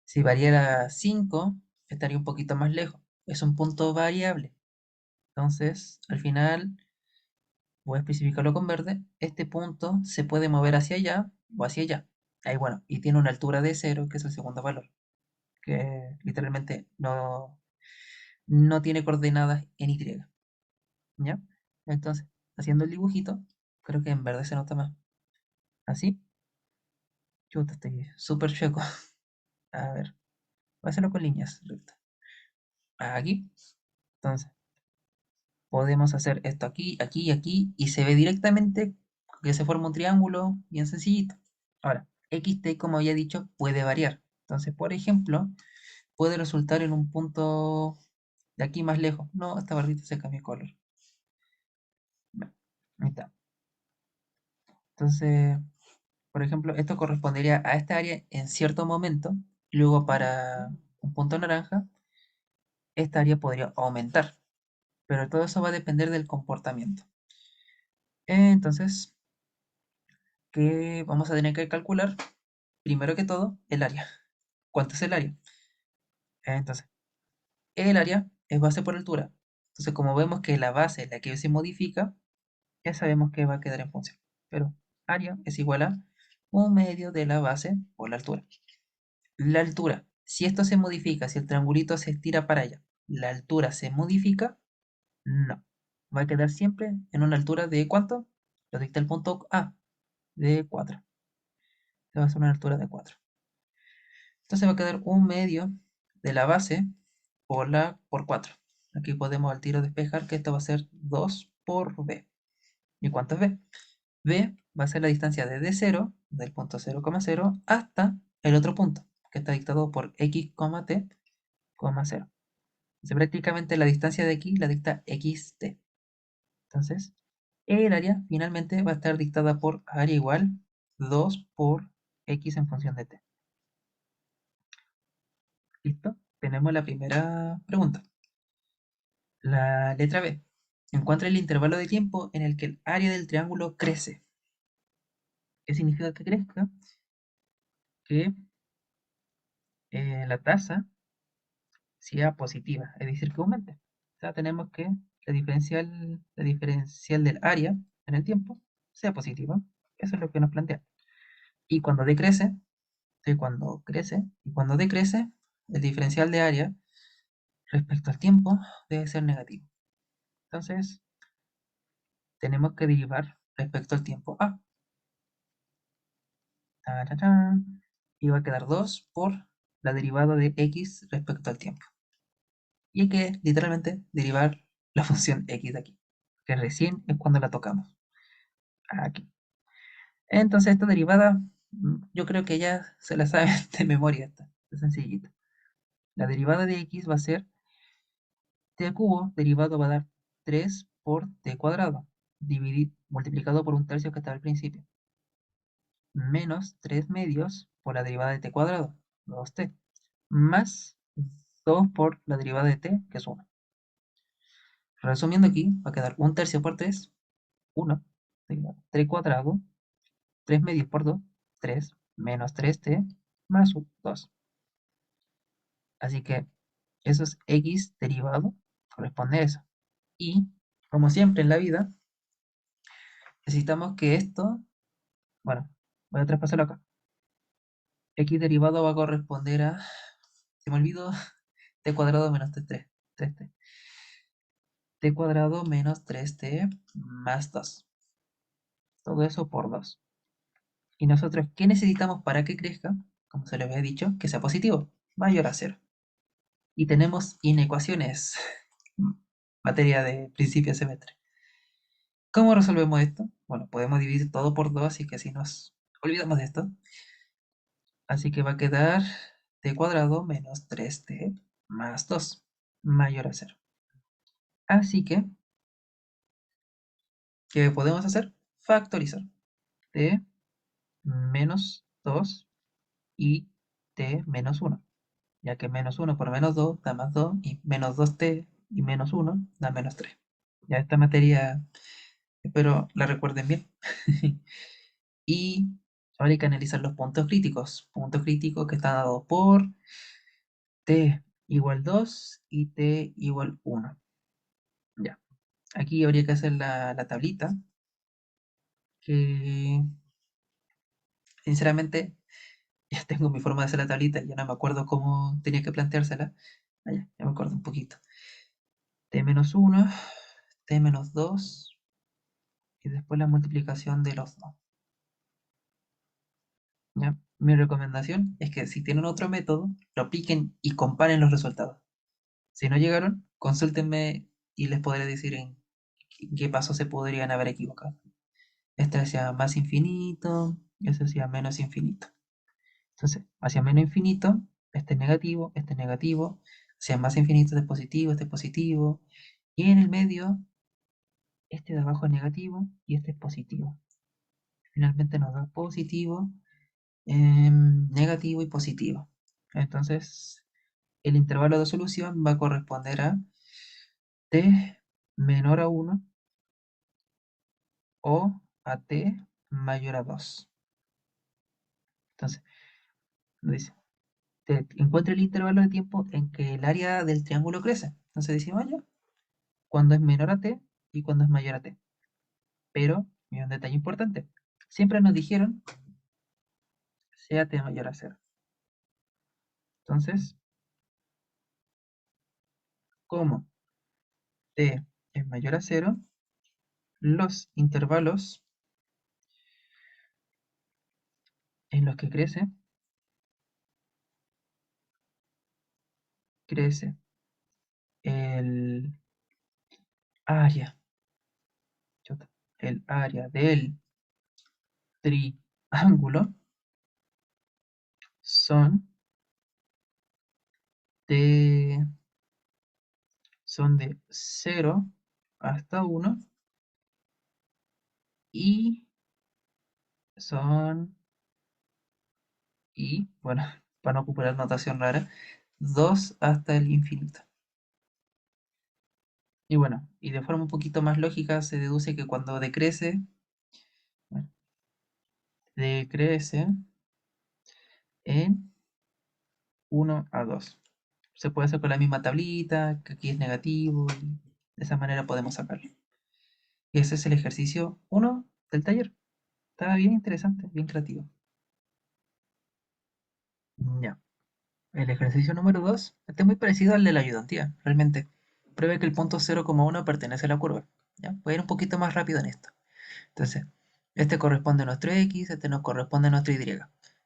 Si valiera 5, estaría un poquito más lejos. Es un punto variable. Entonces, al final, voy a especificarlo con verde. Este punto se puede mover hacia allá o hacia allá. Ahí, bueno, y tiene una altura de 0, que es el segundo valor, que literalmente no tiene coordenadas en Y. ¿Ya? Entonces, haciendo el dibujito, creo que en verde se nota más. Así, yo estoy súper chueco. A ver, voy a hacerlo con líneas rectas. Aquí. Entonces, podemos hacer esto aquí, aquí y aquí, y se ve directamente que se forma un triángulo bien sencillito. Ahora, xt, como ya he dicho, puede variar. Entonces, por ejemplo, puede resultar en un punto de aquí más lejos. No, esta barrita se cambió de color. Bueno, ahí está. Entonces, por ejemplo, esto correspondería a esta área en cierto momento. Luego, para un punto naranja, esta área podría aumentar. Pero todo eso va a depender del comportamiento. Entonces, ¿qué vamos a tener que calcular? Primero que todo, el área. ¿Cuánto es el área? Entonces, el área es base por altura. Entonces, como vemos que la base es la que se modifica, ya sabemos que va a quedar en función. Pero área es igual a un medio de la base por la altura. La altura, si esto se modifica, si el triangulito se estira para allá, ¿la altura se modifica? No. Va a quedar siempre en una altura de ¿cuánto? Lo dicta el punto A, de 4. Te va a ser una altura de 4. Entonces va a quedar un medio de la base por 4. Aquí podemos al tiro despejar que esto va a ser 2 por b. ¿Y cuánto es b? B va a ser la distancia desde 0, del punto 0, 0, hasta el otro punto, que está dictado por x, t, 0. Entonces prácticamente la distancia de aquí la dicta xt. Entonces, el área finalmente va a estar dictada por área igual 2 por x en función de t. ¿Listo? Tenemos la primera pregunta. La letra B. Encuentra el intervalo de tiempo en el que el área del triángulo crece. ¿Qué significa que crezca? Que la tasa sea positiva, es decir, que aumente. O sea, tenemos que la diferencial del área en el tiempo sea positiva. Eso es lo que nos plantea. Y cuando decrece, cuando crece y cuando decrece, el diferencial de área respecto al tiempo debe ser negativo. Entonces, tenemos que derivar respecto al tiempo A. Y va a quedar 2 por la derivada de x respecto al tiempo. Y hay que literalmente derivar la función x de aquí, que recién es cuando la tocamos. Aquí. Entonces esta derivada, yo creo que ya se la saben de memoria esta. Es sencillita. La derivada de x va a ser t cubo, derivado va a dar 3 por t cuadrado, multiplicado por un tercio que estaba al principio, menos 3 medios por la derivada de t cuadrado, 2t, más 2 por la derivada de t, que es 1. Resumiendo aquí, va a quedar un tercio por 3, 1, 3 cuadrado, 3 medios por 2, 3, menos 3t, más 2. Así que eso es x derivado, corresponde a eso. Y, como siempre en la vida, necesitamos que esto, bueno, voy a traspasarlo acá. X derivado va a corresponder a, se me olvidó, t cuadrado menos t3, 3t. T cuadrado menos 3t más 2. Todo eso por 2. Y nosotros, ¿qué necesitamos para que crezca? Como se les había dicho, que sea positivo, mayor a 0. Y tenemos inecuaciones, materia de principio de semestre. ¿Cómo resolvemos esto? Bueno, podemos dividir todo por 2, así que así nos olvidamos de esto. Así que va a quedar t cuadrado menos 3t más 2, mayor a 0. Así que, ¿qué podemos hacer? Factorizar. t menos 2 y t menos 1, ya que menos 1 por menos 2 da más 2 y menos 2t y menos 1 da menos 3. Ya esta materia espero la recuerden bien. Y ahora hay que analizar los puntos críticos que están dados por t igual 2 y t igual 1. Ya, aquí habría que hacer la tablita, que sinceramente ya tengo mi forma de hacer la tablita, ya no me acuerdo cómo tenía que planteársela. Ah, ya me acuerdo un poquito. T menos 1, T menos 2 y después la multiplicación de los dos. ¿Ya? Mi recomendación es que si tienen otro método, lo apliquen y comparen los resultados. Si no llegaron, consúltenme y les podré decir en qué pasos se podrían haber equivocado. Este hacia más infinito, este hacia menos infinito. Entonces, hacia menos infinito, este es negativo, hacia más infinito, este es positivo, y en el medio, este de abajo es negativo y este es positivo. Finalmente nos da positivo, negativo y positivo. Entonces, el intervalo de solución va a corresponder a t menor a 1 o a t mayor a 2. Entonces, nos dice, encuentra el intervalo de tiempo en que el área del triángulo crece. Entonces decimos, ya, cuando es menor a t y cuando es mayor a t. Pero, y un detalle importante, siempre nos dijeron sea t mayor a 0. Entonces, como t es mayor a 0, los intervalos en los que crece el área, el área del triángulo son de, son de 0 hasta 1 y son, bueno, para no ocupar notación rara, 2 hasta el infinito. Y bueno, y de forma un poquito más lógica se deduce que cuando decrece, bueno, decrece en 1 a 2. Se puede hacer con la misma tablita, que aquí es negativo, y de esa manera podemos sacarlo. Y ese es el ejercicio 1 del taller. Está bien interesante, bien creativo. Ya. El ejercicio número 2 está muy parecido al de la ayudantía, realmente. Pruebe que el punto 0,1 pertenece a la curva. ¿Ya? Voy a ir un poquito más rápido en esto. Entonces, este corresponde a nuestro x, este nos corresponde a nuestro y.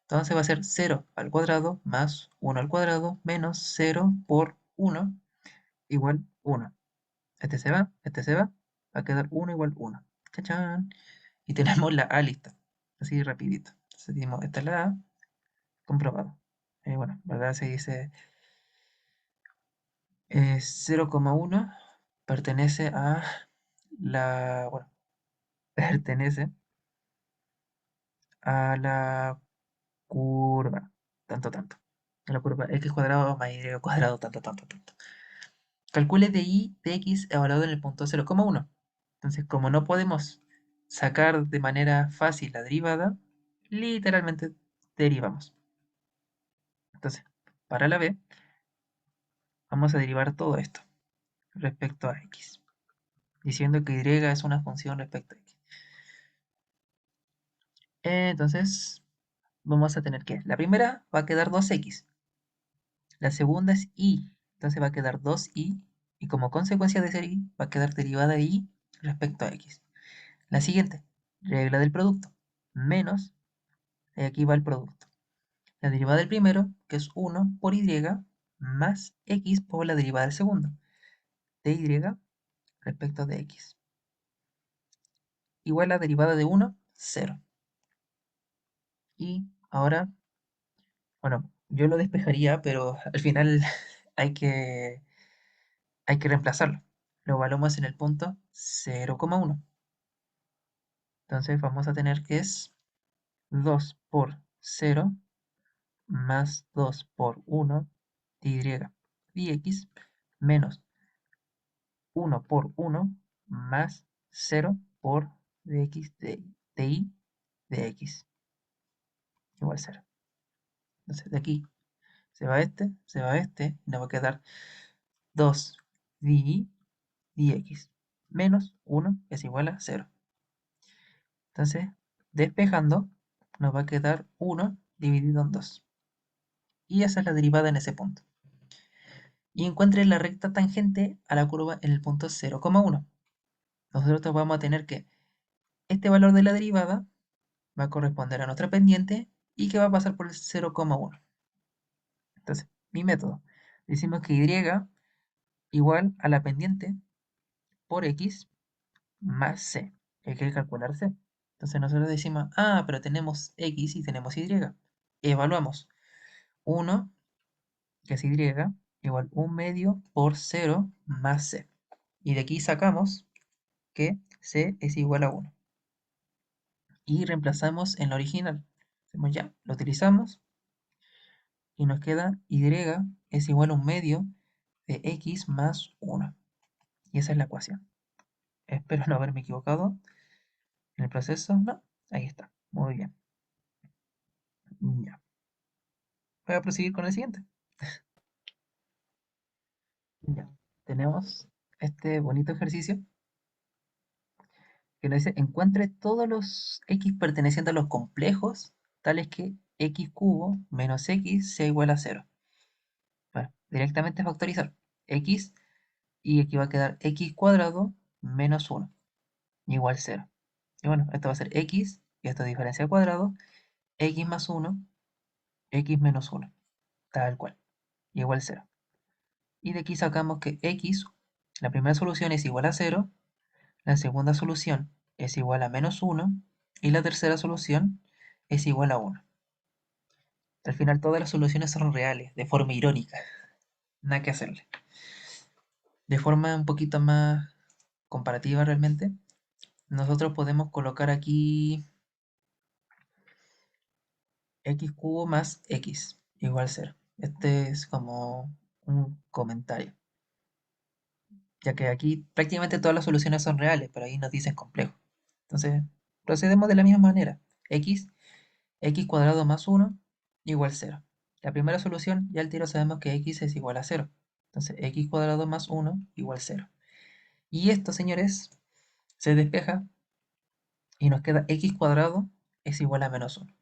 Entonces va a ser 0 al cuadrado más 1 al cuadrado menos 0 por 1 igual 1. Este se va, va a quedar 1 igual 1. ¡Chachán! Y tenemos la A lista, así rapidito. Entonces dimos, esta es la A, comprobado. Bueno, ¿verdad? Se dice 0,1 pertenece a bueno, pertenece a la curva, tanto. A la curva x cuadrado más y cuadrado, tanto. Calcule de y de x evaluado en el punto 0,1. Entonces, como no podemos sacar de manera fácil la derivada, literalmente derivamos. Entonces, para la b, vamos a derivar todo esto respecto a x, diciendo que y es una función respecto a x. Entonces, vamos a tener que, la primera va a quedar 2x, la segunda es y, entonces va a quedar 2y, y como consecuencia de ser y, va a quedar derivada de y respecto a x. La siguiente, regla del producto, menos, y aquí va el producto. La derivada del primero, que es 1 por y, más x por la derivada del segundo, de y respecto de x. Igual a la derivada de 1, 0. Y ahora, bueno, yo lo despejaría, pero al final hay que, hay que reemplazarlo. Lo evaluamos en el punto 0,1. Entonces vamos a tener que es 2 por 0 más 2 por 1 de y x menos 1 por 1 más 0 por dx de y de x igual 0. Entonces de aquí se va este, y nos va a quedar 2 di dx menos 1 es igual a 0. Entonces, despejando, nos va a quedar 1 dividido en 2. Y esa es la derivada en ese punto. Y encuentre la recta tangente a la curva en el punto 0,1. Nosotros vamos a tener que este valor de la derivada va a corresponder a nuestra pendiente y que va a pasar por el 0,1. Entonces, mi método. Decimos que y igual a la pendiente por x más c. Hay que calcular c. Entonces nosotros decimos, ah, pero tenemos x y tenemos y. Evaluamos 1, que es y, igual 1 medio por 0 más c. Y de aquí sacamos que c es igual a 1. Y reemplazamos en la original. Hacemos ya, lo utilizamos y nos queda y es igual a 1 medio de x más 1. Y esa es la ecuación. Espero no haberme equivocado en el proceso. No, ahí está. Muy bien. Ya. Voy a proseguir con el siguiente. Ya. Tenemos este bonito ejercicio que nos dice, encuentre todos los x pertenecientes a los complejos, tales que x cubo menos x sea igual a 0. Bueno, directamente factorizar x y aquí va a quedar x cuadrado menos 1 igual 0. Y bueno, esto va a ser x, y esto es diferencia al cuadrado, x más 1, x menos 1, tal cual, igual 0. Y de aquí sacamos que x, la primera solución es igual a 0, la segunda solución es igual a menos 1 y la tercera solución es igual a 1. Al final todas las soluciones son reales, de forma irónica, nada que hacerle. De forma un poquito más comparativa realmente, nosotros podemos colocar aquí x cubo más x igual 0. Este es como un comentario, ya que aquí prácticamente todas las soluciones son reales, pero ahí nos dicen complejo. Entonces, procedemos de la misma manera. X cuadrado más 1 igual 0. La primera solución, ya al tiro sabemos que x es igual a 0. Entonces, x cuadrado más 1 igual 0. Y esto, señores, se despeja y nos queda x cuadrado es igual a menos 1.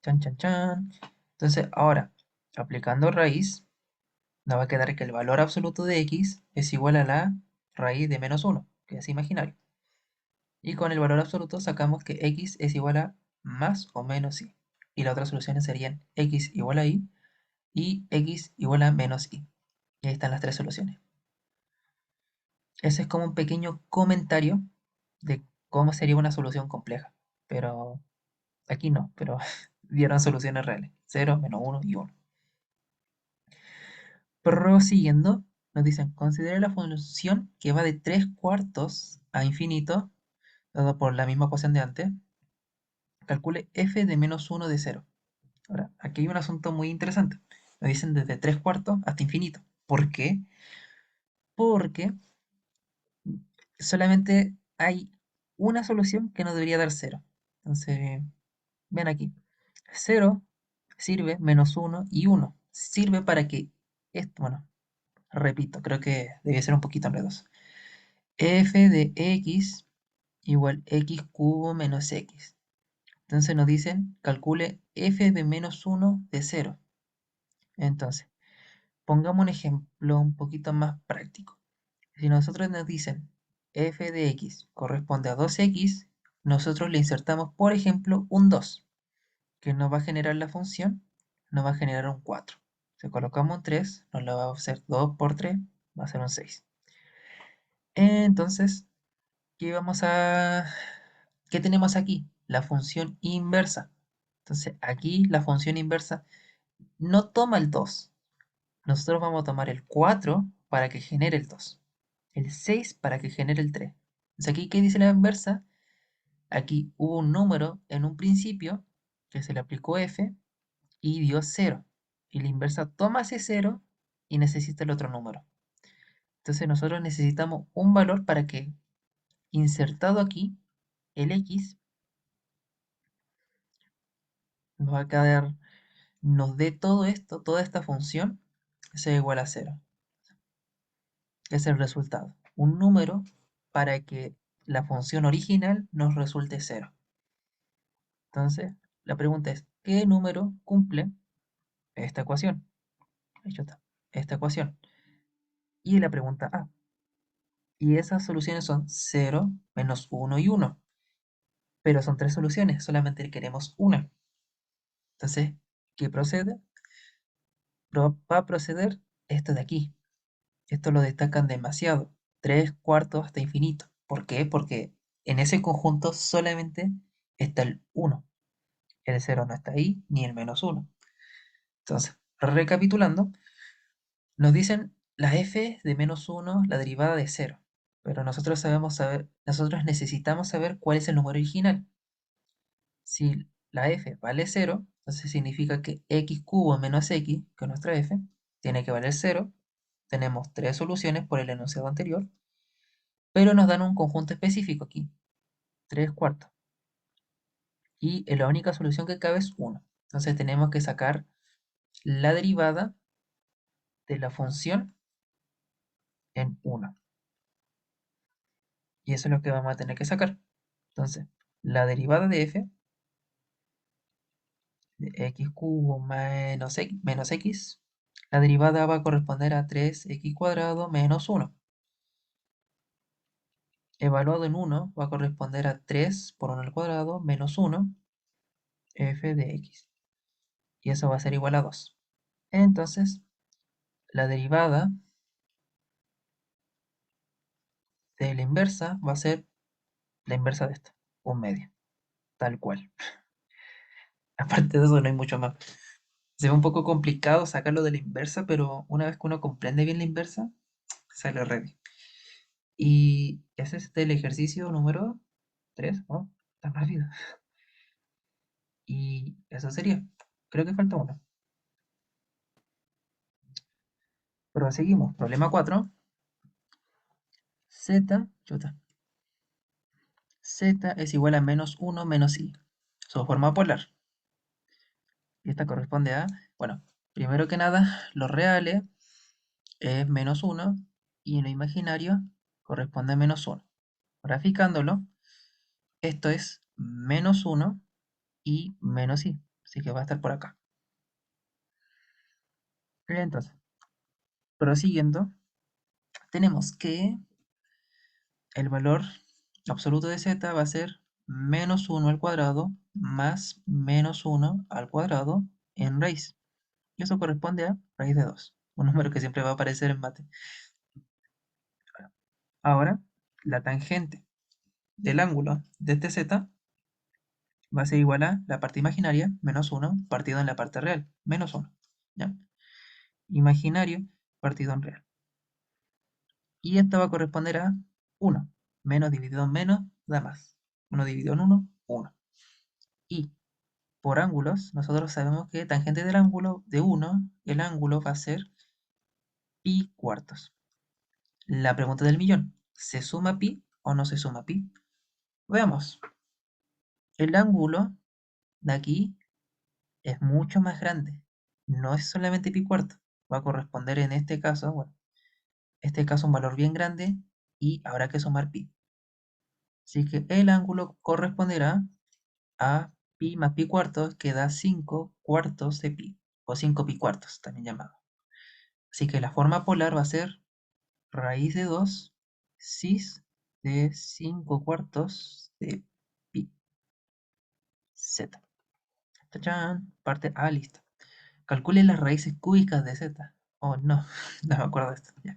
Chan, chan, chan. Entonces, ahora, aplicando raíz, nos va a quedar que el valor absoluto de x es igual a la raíz de menos 1, que es imaginario. Y con el valor absoluto sacamos que x es igual a más o menos y. Y las otras soluciones serían x igual a y x igual a menos y. Y ahí están las tres soluciones. Ese es como un pequeño comentario de cómo sería una solución compleja. Pero aquí no, pero dieron soluciones reales. 0, menos 1 y 1. Prosiguiendo, nos dicen, considere la función que va de 3 cuartos a infinito, dado por la misma ecuación de antes. Calcule f de menos 1 de 0. Ahora, aquí hay un asunto muy interesante. Nos dicen desde 3 cuartos hasta infinito. ¿Por qué? Porque solamente hay una solución que no debería dar 0. Entonces, ven aquí. 0 sirve, menos 1 y 1. Sirve para que esto, bueno, repito, creo que debe ser un poquito enredoso. F de x igual x cubo menos x. Entonces nos dicen, calcule f de menos 1 de 0. Entonces, pongamos un ejemplo un poquito más práctico. Si nosotros nos dicen f de x corresponde a 2x, nosotros le insertamos, por ejemplo, un 2, que nos va a generar la función, nos va a generar un 4. Si colocamos un 3, nos lo va a hacer 2 por 3, va a ser un 6. Entonces, ¿qué vamos a... ¿qué tenemos aquí? La función inversa. Entonces, aquí la función inversa no toma el 2. Nosotros vamos a tomar el 4 para que genere el 2. El 6 para que genere el 3. Entonces, aquí, ¿qué dice la inversa? Aquí hubo un número en un principio que se le aplicó f y dio 0. Y la inversa toma ese 0 y necesita el otro número. Entonces nosotros necesitamos un valor para que, insertado aquí, el x nos va a quedar, nos dé todo esto, toda esta función, sea igual a 0. Es el resultado. Un número para que la función original nos resulte 0. Entonces, la pregunta es, ¿qué número cumple esta ecuación? Ahí está, esta ecuación. Y la pregunta A. Y esas soluciones son 0, menos 1 y 1. Pero son tres soluciones, solamente queremos una. Entonces, ¿qué procede? Va a proceder esto de aquí. Esto lo destacan demasiado. 3 cuartos hasta infinito. ¿Por qué? Porque en ese conjunto solamente está el 1. El 0 no está ahí, ni el menos 1. Entonces, recapitulando, nos dicen la f de menos 1, la derivada de 0. Pero nosotros necesitamos saber cuál es el número original. Si la f vale 0, entonces significa que x cubo menos x, que es nuestra f, tiene que valer 0. Tenemos tres soluciones por el enunciado anterior, pero nos dan un conjunto específico aquí, 3 cuartos. Y la única solución que cabe es 1. Entonces tenemos que sacar la derivada de la función en 1. Y eso es lo que vamos a tener que sacar. Entonces, la derivada de f de x cubo menos x, la derivada va a corresponder a 3x cuadrado menos 1. Evaluado en 1 va a corresponder a 3 por 1 al cuadrado menos 1 f de x. Y eso va a ser igual a 2. Entonces, la derivada de la inversa va a ser la inversa de esto, un medio, tal cual. Aparte de eso no hay mucho más. Se ve un poco complicado sacarlo de la inversa, pero una vez que uno comprende bien la inversa, sale ready. Y ese es el ejercicio número 3. Oh, tan rápido. Y eso sería. Creo que falta uno. Pero seguimos. Problema 4. Chuta. Z es igual a menos 1 menos i. Su forma polar. Y esta corresponde a, bueno, primero que nada, los reales es menos 1 y lo imaginario corresponde a menos 1. Graficándolo, esto es menos 1 y menos i. Así que va a estar por acá. Entonces, prosiguiendo, tenemos que el valor absoluto de z va a ser menos 1 al cuadrado más menos 1 al cuadrado en raíz. Y eso corresponde a raíz de 2, un número que siempre va a aparecer en mate. Ahora, la tangente del ángulo de este z va a ser igual a la parte imaginaria, menos 1, partido en la parte real, menos 1. ¿Ya? Imaginario partido en real. Y esto va a corresponder a 1. Menos dividido en menos da más. 1 dividido en 1, 1. Y por ángulos, nosotros sabemos que tangente del ángulo de 1, el ángulo va a ser pi cuartos. La pregunta del millón, ¿se suma pi o no se suma pi? Veamos. El ángulo de aquí es mucho más grande. No es solamente pi cuarto. Va a corresponder en este caso, bueno, este caso un valor bien grande y habrá que sumar pi. Así que el ángulo corresponderá a pi más pi cuartos, que da 5 cuartos de pi, o 5 pi cuartos, también llamado. Así que la forma polar va a ser raíz de 2 cis de 5 cuartos de pi z. ¡Tachán! Parte A, listo. Calcule las raíces cúbicas de z. Oh, no, no me acuerdo de esto. Ya.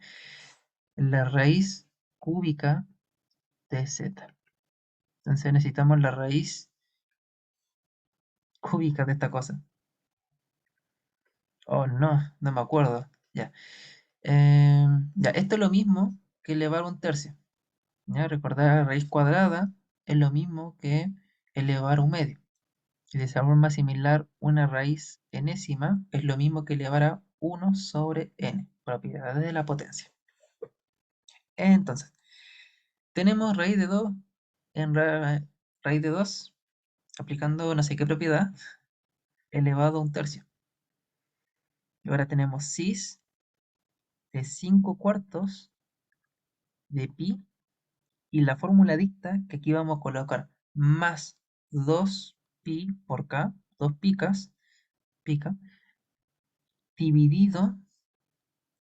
La raíz cúbica de z. Entonces necesitamos la raíz cúbica de esta cosa. Oh, no, no me acuerdo. Ya. Ya, esto es lo mismo que elevar un tercio. ¿Ya? Recordar la raíz cuadrada es lo mismo que elevar un medio. Y de esa forma similar, una raíz enésima es lo mismo que elevar a 1 sobre n, propiedades de la potencia. Entonces, tenemos raíz de 2 en raíz de 2 aplicando no sé qué propiedad, elevado a un tercio. Y ahora tenemos cis de 5 cuartos de pi, y la fórmula dicta que aquí vamos a colocar más 2 pi por k, 2 picas, pica, dividido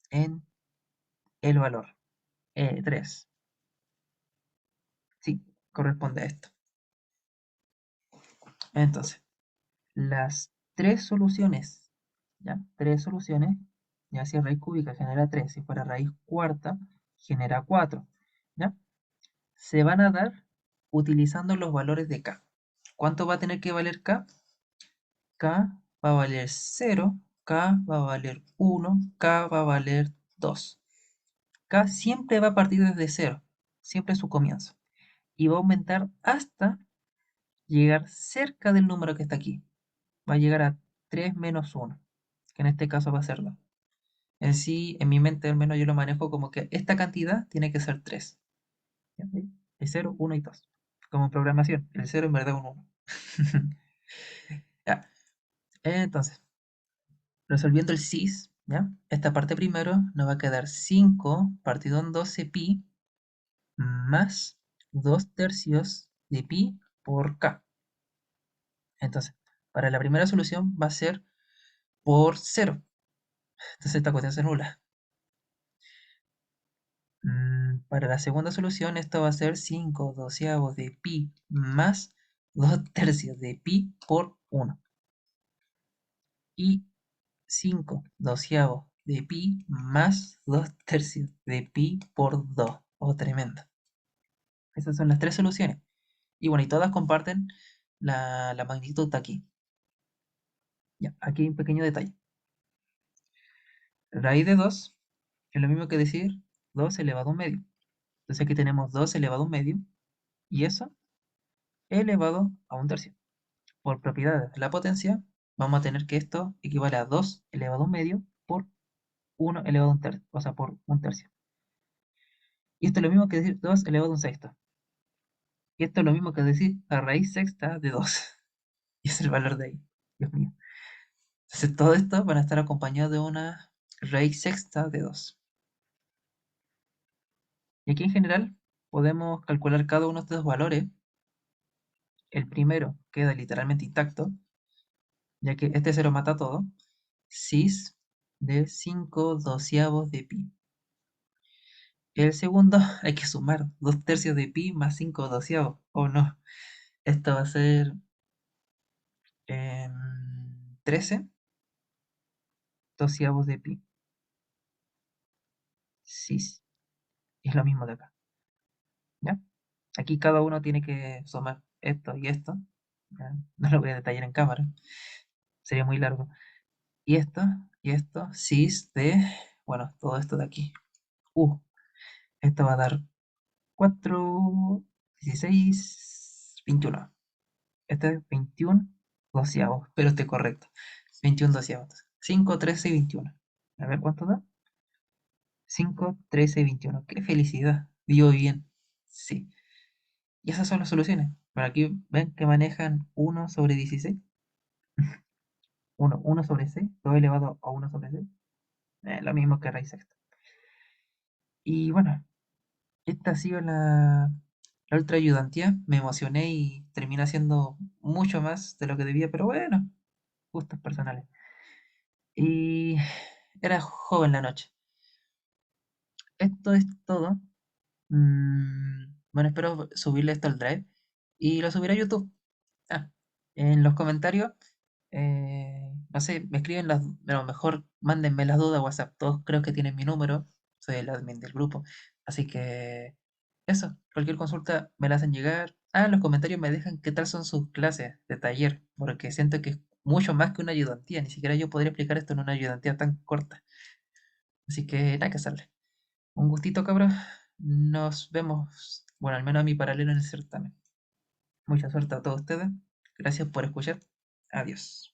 en el valor 3. Sí, corresponde a esto. Entonces, las tres soluciones, ¿ya? Tres soluciones, ya si raíz cúbica genera 3, si fuera raíz cuarta, genera 4, ¿ya? Se van a dar utilizando los valores de k. ¿Cuánto va a tener que valer k? K va a valer 0, K va a valer 1, K va a valer 2. K siempre va a partir desde 0, siempre es su comienzo. Y va a aumentar hasta llegar cerca del número que está aquí. Va a llegar a 3 menos 1, que en este caso va a ser 2. En sí, en mi mente al menos yo lo manejo como que esta cantidad tiene que ser 3. ¿Ya? El 0, 1 y 2. Como en programación, el 0 en verdad es un 1. Ya. Entonces, resolviendo el cis, ¿ya? Esta parte primero nos va a quedar 5 partido en 12 pi más 2 tercios de pi por k. Entonces, para la primera solución va a ser por 0. Entonces esta cuestión se nula. Para la segunda solución esto va a ser 5 doceavos de pi más 2 tercios de pi por 1. Y 5 doceavos de pi más 2 tercios de pi por 2. Oh, tremendo. Esas son las tres soluciones. Y bueno, y todas comparten la magnitud de aquí. Ya, aquí hay un pequeño detalle. Raíz de 2 es lo mismo que decir 2 elevado a un medio. Entonces aquí tenemos 2 elevado a un medio y eso elevado a un tercio. Por propiedades de la potencia, vamos a tener que esto equivale a 2 elevado a un medio por 1 elevado a un tercio, o sea, por un tercio. Y esto es lo mismo que decir 2 elevado a un sexto. Y esto es lo mismo que decir la raíz sexta de 2. Y es el valor de ahí. Dios mío. Entonces todo esto van a estar acompañados de una raíz sexta de 2. Y aquí en general podemos calcular cada uno de estos valores. El primero queda literalmente intacto, ya que este cero mata todo. Cis de 5 doceavos de pi. El segundo hay que sumar 2 tercios de pi más 5 doceavos. O no, esto va a ser 13 doceavos de pi. Cis. Es lo mismo de acá. ¿Ya? Aquí cada uno tiene que sumar esto y esto. ¿Ya? No lo voy a detallar en cámara, sería muy largo. Y esto, cis de, bueno, todo esto de aquí. Esto va a dar 4 16 21. Este es 21 doceavos, pero esté correcto. 21 doceavos. 5 13 y 21. A ver cuánto da. 5 13 y 21. ¡Qué felicidad! Vivo bien. Sí. Y esas son las soluciones. Por aquí ven que manejan 1 sobre 16. 1 sobre 6. Todo elevado a 1 sobre 6. Lo mismo que raíz sexta. Y bueno, esta ha sido la ultra ayudantía. Me emocioné y terminé haciendo mucho más de lo que debía, pero bueno, gustos personales. Y era joven la noche. Esto es todo. Bueno, espero subirle esto al Drive y lo subiré a YouTube. Ah, en los comentarios, no sé, me escriben pero mejor mándenme las dudas a WhatsApp. Todos creo que tienen mi número. Soy el admin del grupo. Así que eso, cualquier consulta me la hacen llegar. Ah, en los comentarios me dejan qué tal son sus clases de taller, porque siento que es mucho más que una ayudantía. Ni siquiera yo podría explicar esto en una ayudantía tan corta. Así que nada que hacerle. Un gustito, cabros. Nos vemos, bueno, al menos a mi paralelo en el certamen. Mucha suerte a todos ustedes. Gracias por escuchar. Adiós.